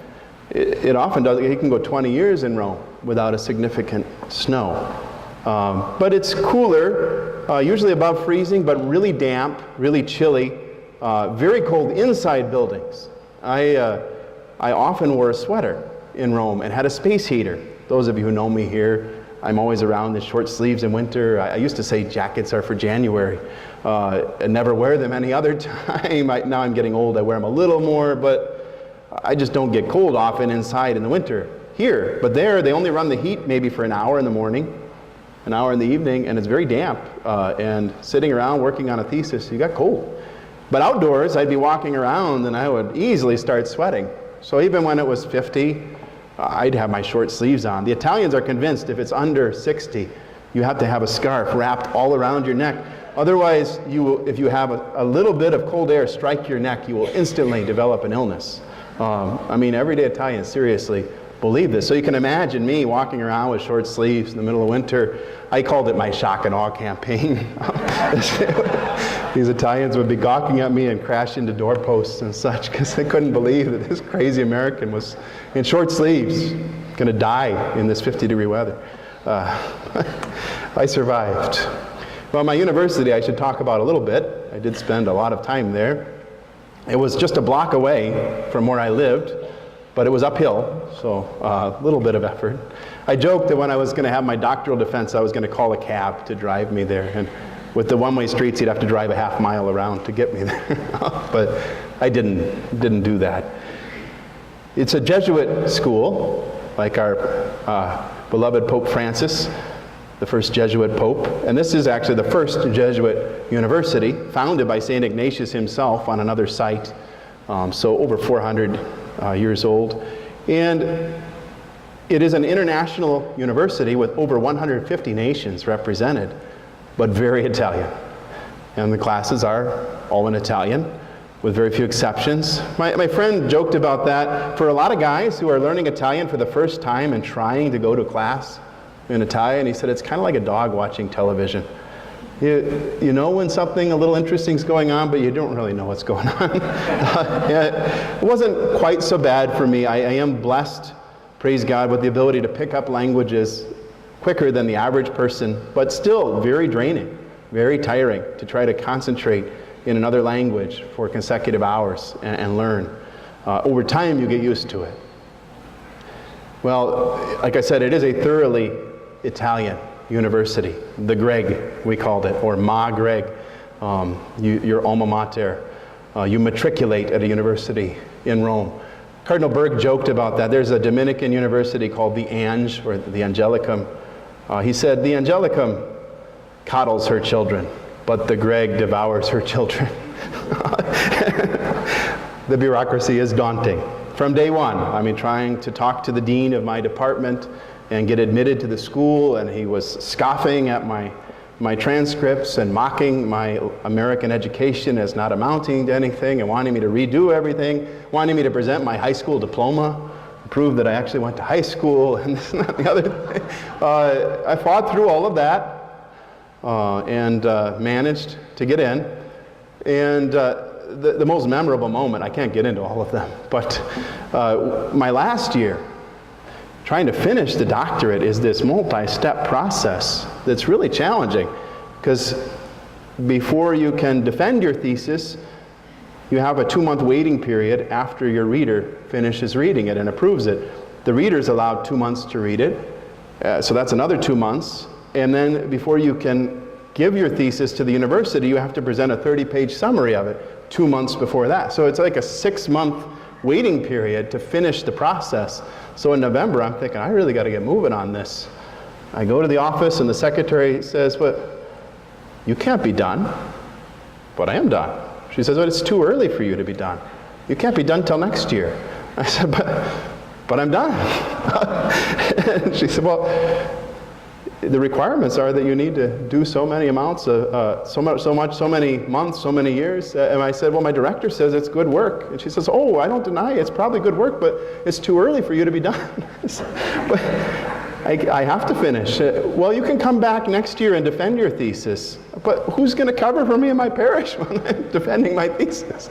it often does. It can go 20 years in Rome without a significant snow. But it's cooler, usually above freezing, but really damp, really chilly, very cold inside buildings. I often wore a sweater in Rome and had a space heater. Those of you who know me here, I'm always around in short sleeves in winter. I used to say jackets are for January. I never wear them any other time. Now I'm getting old, I wear them a little more, but I just don't get cold often inside in the winter here. But there, they only run the heat maybe for an hour in the morning, an hour in the evening, and it's very damp. And sitting around working on a thesis, you got cold. But outdoors, I'd be walking around and I would easily start sweating. So even when it was 50, I'd have my short sleeves on. The Italians are convinced if it's under 60, you have to have a scarf wrapped all around your neck. Otherwise, if you have a little bit of cold air strike your neck, you will instantly develop an illness. I mean, everyday Italians seriously believe this. So you can imagine me walking around with short sleeves in the middle of winter. I called it my shock and awe campaign. These Italians would be gawking at me and crash into doorposts and such because they couldn't believe that this crazy American was in short sleeves, going to die in this 50-degree weather. I survived. Well, my university I should talk about a little bit. I did spend a lot of time there. It was just a block away from where I lived, but it was uphill, so a little bit of effort. I joked that when I was going to have my doctoral defense, I was going to call a cab to drive me there. And with the one-way streets, he'd have to drive a half mile around to get me there. But I didn't do that. It's a Jesuit school, like our beloved Pope Francis, the first Jesuit Pope. And this is actually the first Jesuit university, founded by St. Ignatius himself on another site, so over 400 years old. And it is an international university with over 150 nations represented, but very Italian. And the classes are all in Italian, with very few exceptions. My friend joked about that. For a lot of guys who are learning Italian for the first time and trying to go to class in Italian, he said it's kind of like a dog watching television. You know when something a little interesting is going on, but you don't really know what's going on. It wasn't quite so bad for me. I am blessed, praise God, with the ability to pick up languages quicker than the average person, but still very draining, very tiring to try to concentrate in another language for consecutive hours and learn. Over time, you get used to it. Well, like I said, it is a thoroughly Italian university, the Greg, we called it, or Ma Greg, your alma mater. You matriculate at a university in Rome. Cardinal Berg joked about that. There's a Dominican university called the Ange, or the Angelicum. He said, the Angelicum coddles her children, but the Greg devours her children. The bureaucracy is daunting. From day one, I mean, trying to talk to the dean of my department and get admitted to the school, and he was scoffing at my transcripts and mocking my American education as not amounting to anything and wanting me to redo everything, wanting me to present my high school diploma, prove that I actually went to high school, and this and that and the other thing. I fought through all of that and managed to get in. And the most memorable moment, I can't get into all of them, but my last year, trying to finish the doctorate is this multi-step process that's really challenging, because before you can defend your thesis, you have a 2-month waiting period after your reader finishes reading it and approves it. The reader's allowed 2 months to read it, so that's another 2 months. And then before you can give your thesis to the university, you have to present a 30-page summary of it 2 months before that. So it's like a 6-month waiting period to finish the process. So in November, I'm thinking, I really got to get moving on this. I go to the office and the secretary says, "But you can't be done." "But I am done." She says, "But it's too early for you to be done. You can't be done till next year." I said, but I'm done. And she said, "Well, the requirements are that you need to do so many amounts of, so many months, so many years. And I said, well, my director says it's good work. And she says, oh, I don't deny it. It's probably good work, but it's too early for you to be done. But I have to finish. Well, you can come back next year and defend your thesis. But who's going to cover for me in my parish when I'm defending my thesis?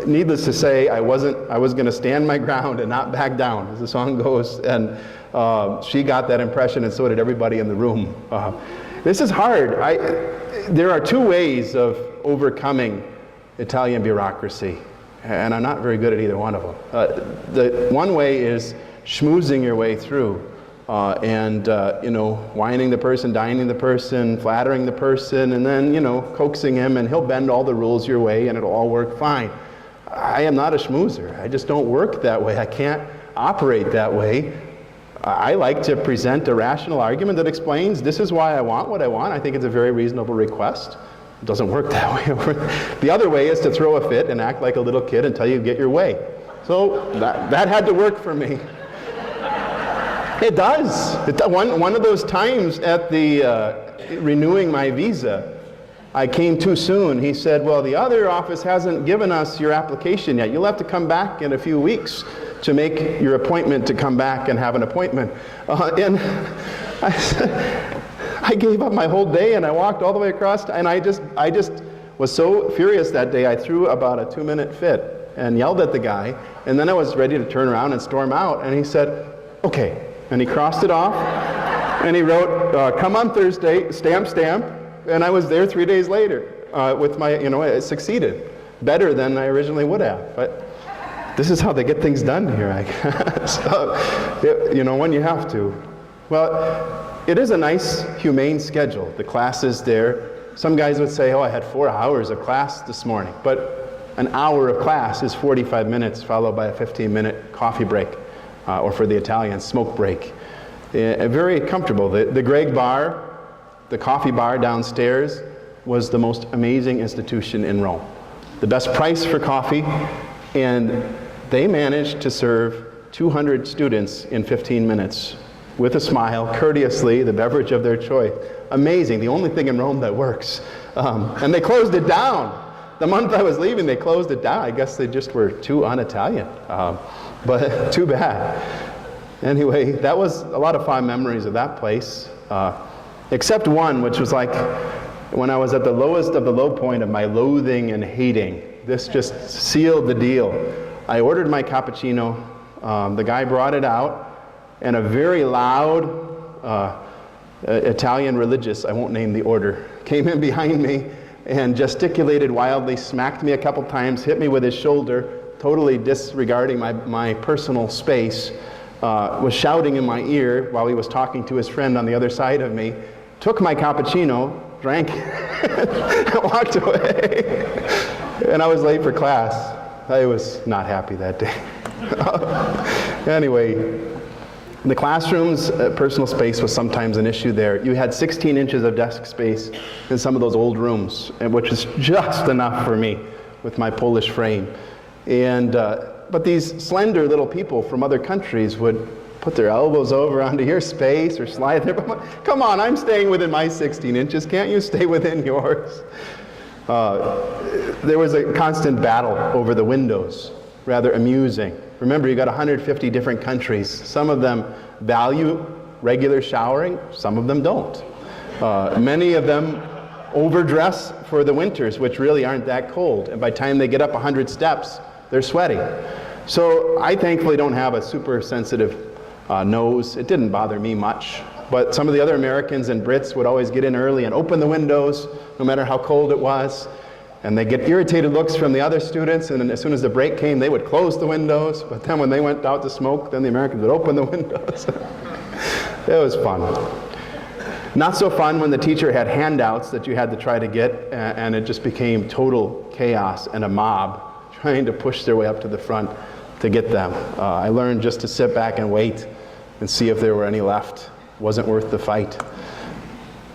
Needless to say, I was going to stand my ground and not back down, as the song goes. And she got that impression, and so did everybody in the room. This is hard. There are two ways of overcoming Italian bureaucracy, and I'm not very good at either one of them. The one way is schmoozing your way through, whining the person, dining the person, flattering the person, and then, coaxing him, and he'll bend all the rules your way, and it'll all work fine. I am not a schmoozer. I just don't work that way. I can't operate that way. I like to present a rational argument that explains this is why I want what I want. I think it's a very reasonable request. It doesn't work that way. The other way is to throw a fit and act like a little kid until you get your way. So that had to work for me. It does. One of those times at the renewing my visa, I came too soon. He said, well, the other office hasn't given us your application yet. You'll have to come back in a few weeks to make your appointment to come back and have an appointment. And I gave up my whole day, and I walked all the way across, and I just was so furious that day, I threw about a 2-minute fit and yelled at the guy, and then I was ready to turn around and storm out, and he said, okay. And he crossed it off, and he wrote, come on Thursday, stamp, stamp. And I was there 3 days later with my, it succeeded better than I originally would have. But this is how they get things done here, I guess. When you have to. Well, it is a nice, humane schedule. The class is there. Some guys would say, oh, I had 4 hours of class this morning. But an hour of class is 45 minutes, followed by a 15-minute coffee break, or for the Italians, smoke break. Very comfortable. The Greg Bar, the coffee bar downstairs, was the most amazing institution in Rome. The best price for coffee, and they managed to serve 200 students in 15 minutes with a smile, courteously, the beverage of their choice. Amazing, the only thing in Rome that works. And they closed it down. The month I was leaving, they closed it down. I guess they just were too un-Italian, but too bad. Anyway, that was a lot of fond memories of that place. Except one, which was like when I was at the lowest of the low point of my loathing and hating. This just sealed the deal. I ordered my cappuccino. The guy brought it out, and a very loud Italian religious, I won't name the order, came in behind me and gesticulated wildly, smacked me a couple times, hit me with his shoulder, totally disregarding my personal space, was shouting in my ear while he was talking to his friend on the other side of me, took my cappuccino, drank and walked away. And I was late for class. I was not happy that day. Anyway, the classrooms, personal space was sometimes an issue there. You had 16 inches of desk space in some of those old rooms, which was just enough for me with my Polish frame. And but these slender little people from other countries would put their elbows over onto your space or slide there. Come on, I'm staying within my 16 inches. Can't you stay within yours? There was a constant battle over the windows, rather amusing. Remember, you got 150 different countries. Some of them value regular showering, some of them don't. Many of them overdress for the winters, which really aren't that cold. And by the time they get up 100 steps, they're sweaty. So I thankfully don't have a super sensitive nose. It didn't bother me much. But some of the other Americans and Brits would always get in early and open the windows, no matter how cold it was. And they get irritated looks from the other students, and as soon as the break came, they would close the windows. But then when they went out to smoke, then the Americans would open the windows. It was fun. Not so fun when the teacher had handouts that you had to try to get, and it just became total chaos and a mob trying to push their way up to the front to get them. I learned just to sit back and wait and see if there were any left. It wasn't worth the fight.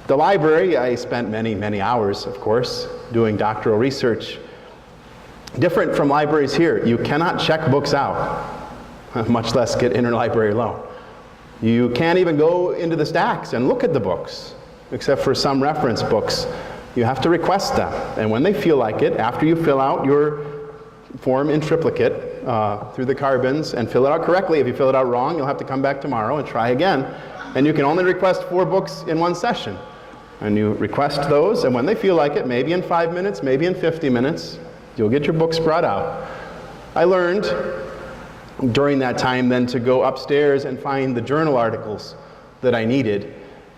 The library, I spent many, many hours, of course, doing doctoral research. Different from libraries here, you cannot check books out, much less get interlibrary loan. You can't even go into the stacks and look at the books, except for some reference books. You have to request them. And when they feel like it, after you fill out your form in triplicate through the carbons and fill it out correctly, if you fill it out wrong, you'll have to come back tomorrow and try again. And you can only request 4 books in one session. And you request those, and when they feel like it, maybe in 5 minutes, maybe in 50 minutes, you'll get your books brought out. I learned during that time then to go upstairs and find the journal articles that I needed.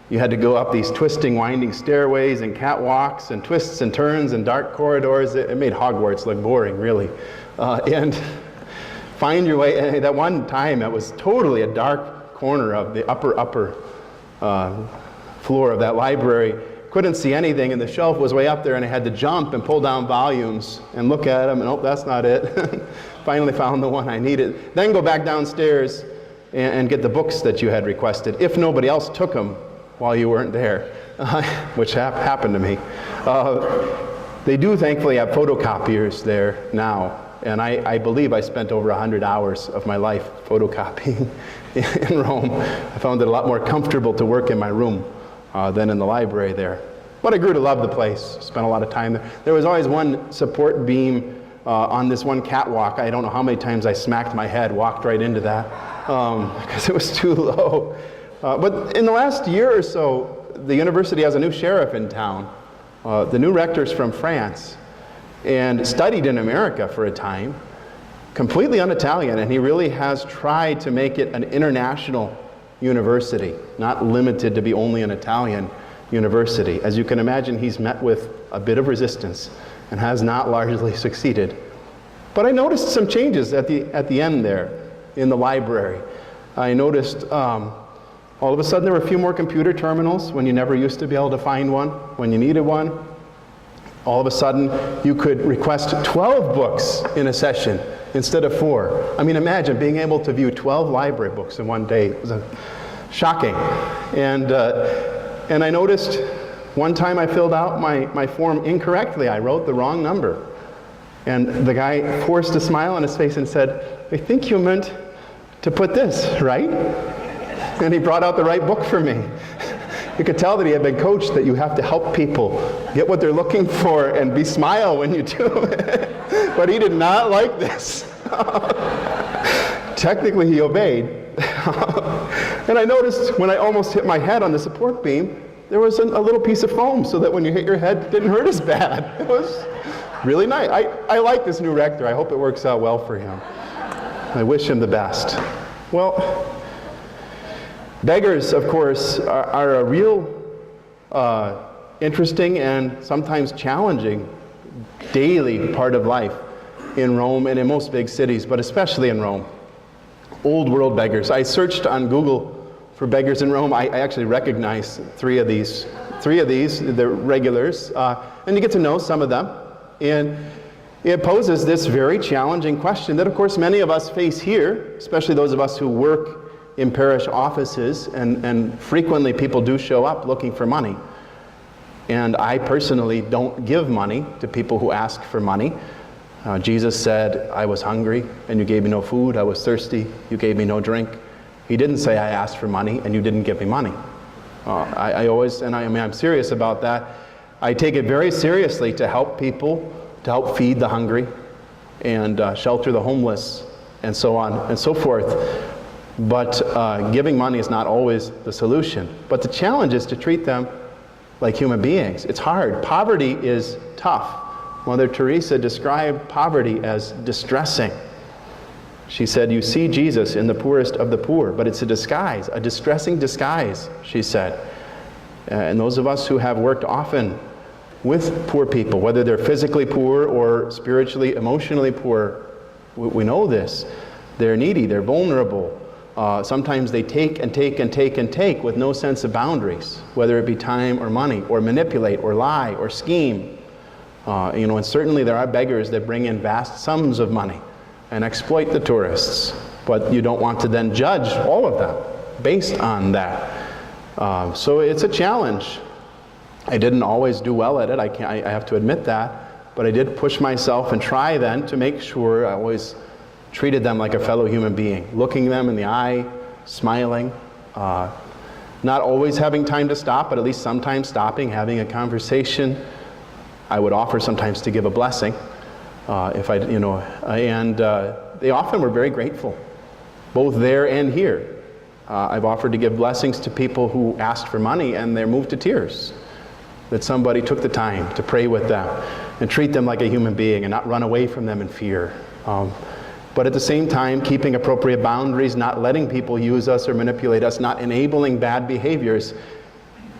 You had to go up these twisting, winding stairways and catwalks and twists and turns and dark corridors. It made Hogwarts look boring, really. And find your way. And that one time, it was totally a dark corner of the upper floor of that library. Couldn't see anything, and the shelf was way up there, and I had to jump and pull down volumes and look at them, and oh, that's not it. Finally found the one I needed. Then go back downstairs and get the books that you had requested, if nobody else took them while you weren't there, which happened to me. They do thankfully have photocopiers there now, and I believe I spent over 100 hours of my life photocopying in Rome. I found it a lot more comfortable to work in my room than in the library there. But I grew to love the place, spent a lot of time there. There was always one support beam on this one catwalk. I don't know how many times I smacked my head, walked right into that, because it was too low. But in the last year or so, the university has a new sheriff in town. The new rector's from France and studied in America for a time, completely un-Italian, and he really has tried to make it an international university, not limited to be only an Italian university. As you can imagine, he's met with a bit of resistance and has not largely succeeded. But I noticed some changes at the end there in the library. I noticed all of a sudden there were a few more computer terminals when you never used to be able to find one when you needed one. All of a sudden you could request 12 books in a session instead of 4. I mean, imagine being able to view 12 library books in one day. It was shocking. And I noticed one time I filled out my form incorrectly. I wrote the wrong number. And the guy forced a smile on his face and said, "I think you meant to put this, right?" And he brought out the right book for me. You could tell that he had been coached that you have to help people get what they're looking for and smile when you do it. But he did not like this. Technically, he obeyed. And I noticed when I almost hit my head on the support beam, there was a little piece of foam so that when you hit your head, it didn't hurt as bad. It was really nice. I like this new rector. I hope it works out well for him. I wish him the best. Well, beggars, of course, are a real interesting and sometimes challenging daily part of life in Rome and in most big cities, but especially in Rome. Old world beggars. I searched on Google for beggars in Rome. I actually recognize three of these, the regulars, and you get to know some of them. And it poses this very challenging question that, of course, many of us face here, especially those of us who work in parish offices, and frequently people do show up looking for money. And I personally don't give money to people who ask for money. Jesus said, "I was hungry and you gave me no food. I was thirsty, you gave me no drink." He didn't say, "I asked for money and you didn't give me money." I'm serious about that. I take it very seriously to help people, to help feed the hungry and shelter the homeless and so on and so forth. But giving money is not always the solution. But the challenge is to treat them like human beings. It's hard. Poverty is tough. Mother Teresa described poverty as distressing. She said, "You see Jesus in the poorest of the poor, but it's a disguise, a distressing disguise," she said. And those of us who have worked often with poor people, whether they're physically poor or spiritually, emotionally poor, we know this. They're needy, they're vulnerable. Sometimes they take and take and take and take with no sense of boundaries, whether it be time or money, or manipulate, or lie, or scheme. And certainly there are beggars that bring in vast sums of money and exploit the tourists. But you don't want to then judge all of them based on that. So it's a challenge. I didn't always do well at it, I have to admit that. But I did push myself and try then to make sure I always treated them like a fellow human being, looking them in the eye, smiling, Not always having time to stop, but at least sometimes stopping, having a conversation. I would offer sometimes to give a blessing, and they often were very grateful, both there and here. I've offered to give blessings to people who asked for money and they're moved to tears. That somebody took the time to pray with them and treat them like a human being and not run away from them in fear. But at the same time, keeping appropriate boundaries, not letting people use us or manipulate us, not enabling bad behaviors.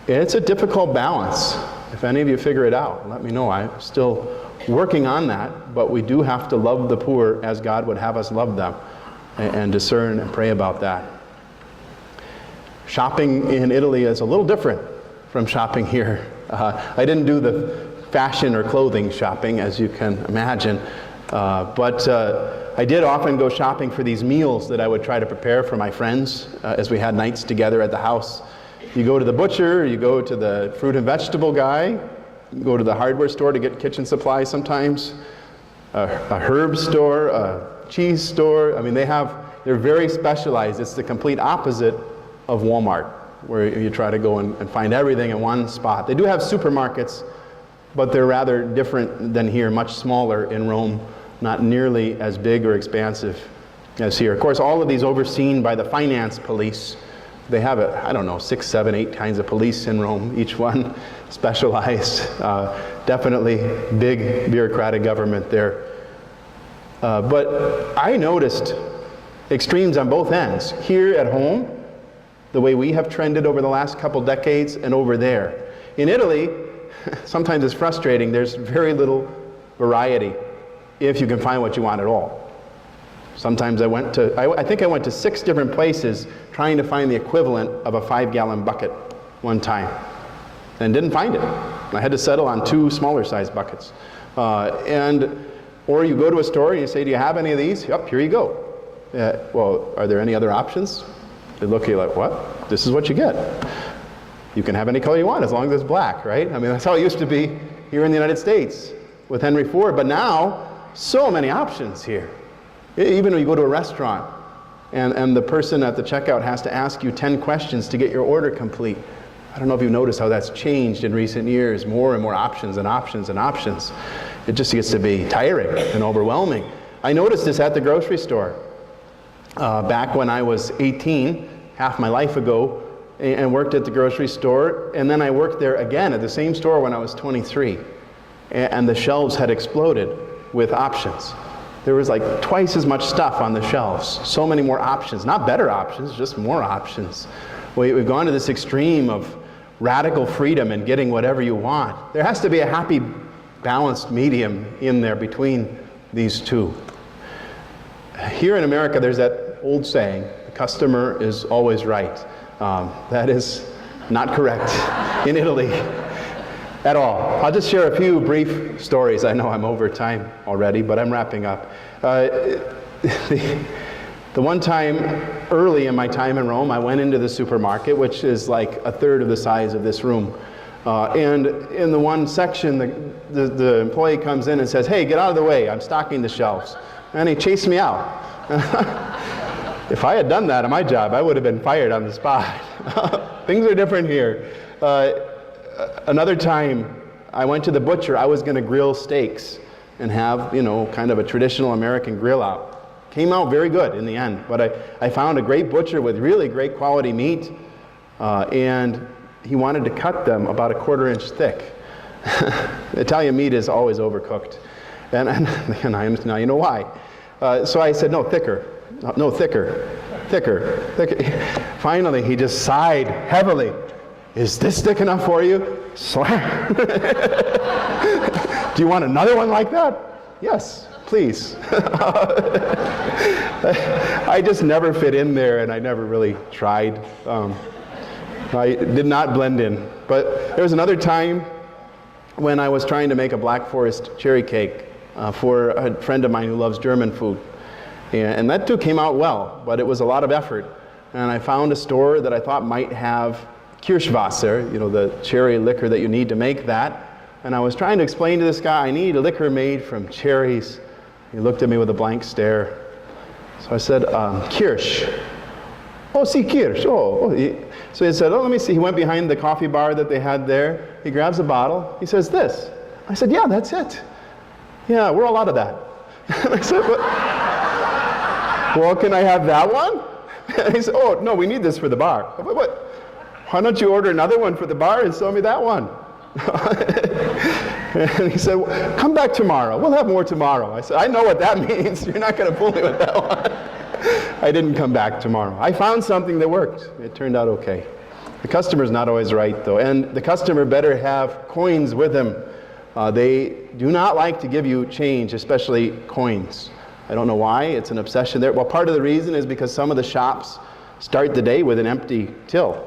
It's a difficult balance. If any of you figure it out, let me know. I'm still working on that, but we do have to love the poor as God would have us love them and discern and pray about that. Shopping in Italy is a little different from shopping here. I didn't do the fashion or clothing shopping, as you can imagine, but I did often go shopping for these meals that I would try to prepare for my friends as we had nights together at the house. You go to the butcher, you go to the fruit and vegetable guy, you go to the hardware store to get kitchen supplies sometimes, a herb store, a cheese store. I mean, they're very specialized. It's the complete opposite of Walmart, where you try to go and find everything in one spot. They do have supermarkets, but they're rather different than here, much smaller in Rome, not nearly as big or expansive as here. Of course, all of these overseen by the finance police. They have, 6, 7, 8 kinds of police in Rome, each one specialized. Definitely big bureaucratic government there. But I noticed extremes on both ends. Here at home, the way we have trended over the last couple decades, and over there. In Italy, sometimes it's frustrating. There's very little variety, if you can find what you want at all. Sometimes I think I went to 6 different places trying to find the equivalent of a 5-gallon bucket one time, and didn't find it. I had to settle on 2 smaller sized buckets. Or you go to a store and you say, do you have any of these? Yep, here you go. Well, are there any other options? They look at you like, what? This is what you get. You can have any color you want as long as it's black, right? I mean, that's how it used to be here in the United States with Henry Ford. But now, so many options here. Even when you go to a restaurant and the person at the checkout has to ask you 10 questions to get your order complete. I don't know if you've noticed how that's changed in recent years. More and more options and options and options. It just gets to be tiring and overwhelming. I noticed this at the grocery store. Back when I was 18, half my life ago, and worked at the grocery store, and then I worked there again at the same store when I was 23, and the shelves had exploded with options. There was like twice as much stuff on the shelves, so many more options, not better options, just more options. We've gone to this extreme of radical freedom and getting whatever you want. There has to be a happy, balanced medium in there between these two. Here in America, there's that old saying, the customer is always right. That is not correct in Italy at all. I'll just share a few brief stories. I know I'm over time already, but I'm wrapping up. The one time, early in my time in Rome, I went into the supermarket, which is like a third of the size of this room. And in the one section, the employee comes in and says, hey, get out of the way, I'm stocking the shelves. And he chased me out. If I had done that on my job, I would have been fired on the spot. Things are different here. Another time, I went to the butcher. I was going to grill steaks and have, kind of a traditional American grill out. Came out very good in the end, but I found a great butcher with really great quality meat, and he wanted to cut them about 1/4 inch thick. Italian meat is always overcooked, and now you know why. So I said, no, thicker. No, thicker. Finally, he just sighed heavily. Is this thick enough for you? Slam. Do you want another one like that? Yes, please. I just never fit in there, and I never really tried. I did not blend in. But there was another time when I was trying to make a Black Forest cherry cake for a friend of mine who loves German food. And that too came out well, but it was a lot of effort. And I found a store that I thought might have Kirschwasser, the cherry liquor that you need to make that. And I was trying to explain to this guy, I need a liquor made from cherries. He looked at me with a blank stare. So I said, Kirsch. Oh, si quieres. So he said, oh, let me see. He went behind the coffee bar that they had there. He grabs a bottle. He says, this. I said, yeah, that's it. Yeah, we're all out of that. And I said, well, can I have that one? And he said, oh, no, we need this for the bar. What? Why don't you order another one for the bar and sell me that one? And he said, well, come back tomorrow. We'll have more tomorrow. I said, I know what that means. You're not going to fool me with that one. I didn't come back tomorrow. I found something that worked. It turned out okay. The customer's not always right, though. And the customer better have coins with him. They do not like to give you change, especially coins. I don't know why. It's an obsession there. Well, part of the reason is because some of the shops start the day with an empty till.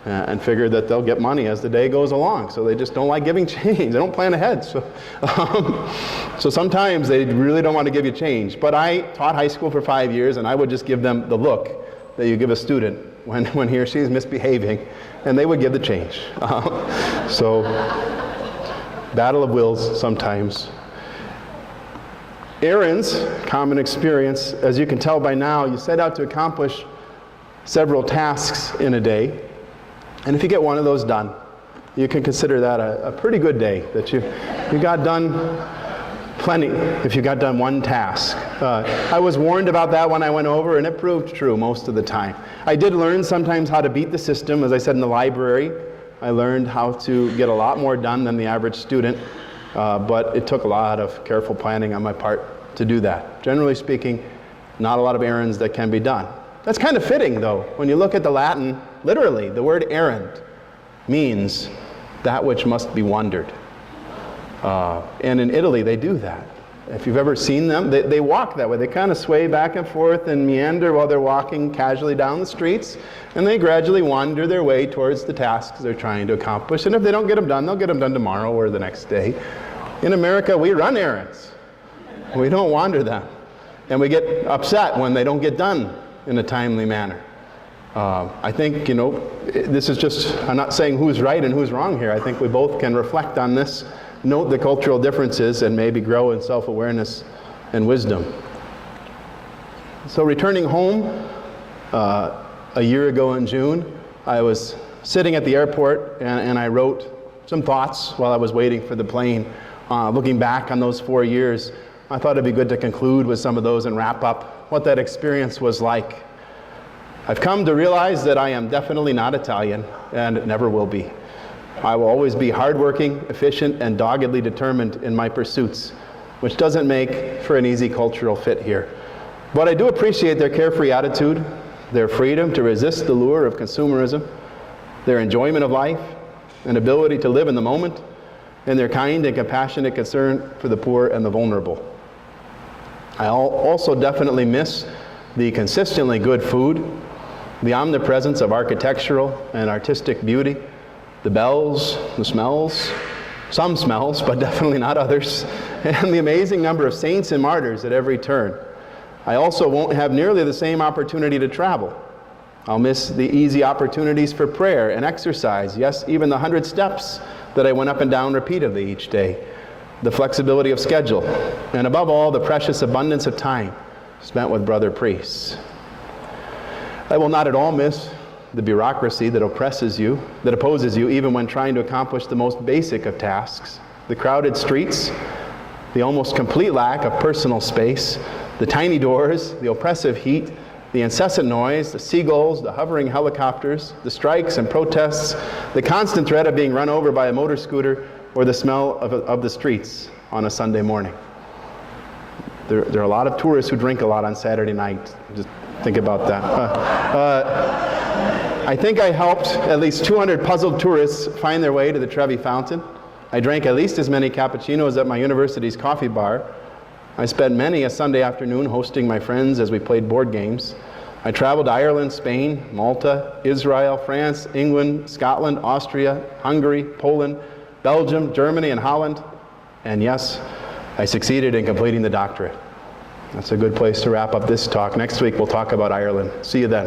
And figure that they'll get money as the day goes along. So they just don't like giving change. They don't plan ahead. So sometimes they really don't want to give you change. But I taught high school for 5 years, and I would just give them the look that you give a student when he or she is misbehaving, and they would give the change. So battle of wills sometimes. Errands, common experience. As you can tell by now, you set out to accomplish several tasks in a day. And if you get one of those done, you can consider that a pretty good day, that you got done plenty if you got done one task. I was warned about that when I went over, and it proved true most of the time. I did learn sometimes how to beat the system. As I said, in the library, I learned how to get a lot more done than the average student, but it took a lot of careful planning on my part to do that. Generally speaking, not a lot of errands that can be done. That's kind of fitting, though. When you look at the Latin, literally, the word errand means that which must be wandered. And in Italy, they do that. If you've ever seen them, they walk that way. They kind of sway back and forth and meander while they're walking casually down the streets, and they gradually wander their way towards the tasks they're trying to accomplish. And if they don't get them done, they'll get them done tomorrow or the next day. In America, we run errands. We don't wander them. And we get upset when they don't get done in a timely manner. I think, this is just, I'm not saying who's right and who's wrong here. I think we both can reflect on this, note the cultural differences, and maybe grow in self-awareness and wisdom. So returning home a year ago in June, I was sitting at the airport and I wrote some thoughts while I was waiting for the plane. Looking back on those 4 years, I thought it'd be good to conclude with some of those and wrap up what that experience was like. I've come to realize that I am definitely not Italian and never will be. I will always be hardworking, efficient, and doggedly determined in my pursuits, which doesn't make for an easy cultural fit here. But I do appreciate their carefree attitude, their freedom to resist the lure of consumerism, their enjoyment of life, and ability to live in the moment, and their kind and compassionate concern for the poor and the vulnerable. I also definitely miss the consistently good food, the omnipresence of architectural and artistic beauty, the bells, the smells, some smells, but definitely not others, and the amazing number of saints and martyrs at every turn. I also won't have nearly the same opportunity to travel. I'll miss the easy opportunities for prayer and exercise, yes, even the 100 steps that I went up and down repeatedly each day, the flexibility of schedule, and above all, the precious abundance of time spent with brother priests. I will not at all miss the bureaucracy that opposes you, that opposes you even when trying to accomplish the most basic of tasks, the crowded streets, the almost complete lack of personal space, the tiny doors, the oppressive heat, the incessant noise, the seagulls, the hovering helicopters, the strikes and protests, the constant threat of being run over by a motor scooter, or the smell of the streets on a Sunday morning. There are a lot of tourists who drink a lot on Saturday night. Just think about that. I think I helped at least 200 puzzled tourists find their way to the Trevi Fountain. I drank at least as many cappuccinos at my university's coffee bar. I spent many a Sunday afternoon hosting my friends as we played board games. I traveled to Ireland, Spain, Malta, Israel, France, England, Scotland, Austria, Hungary, Poland, Belgium, Germany, and Holland. And yes, I succeeded in completing the doctorate. That's a good place to wrap up this talk. Next week we'll talk about Ireland. See you then.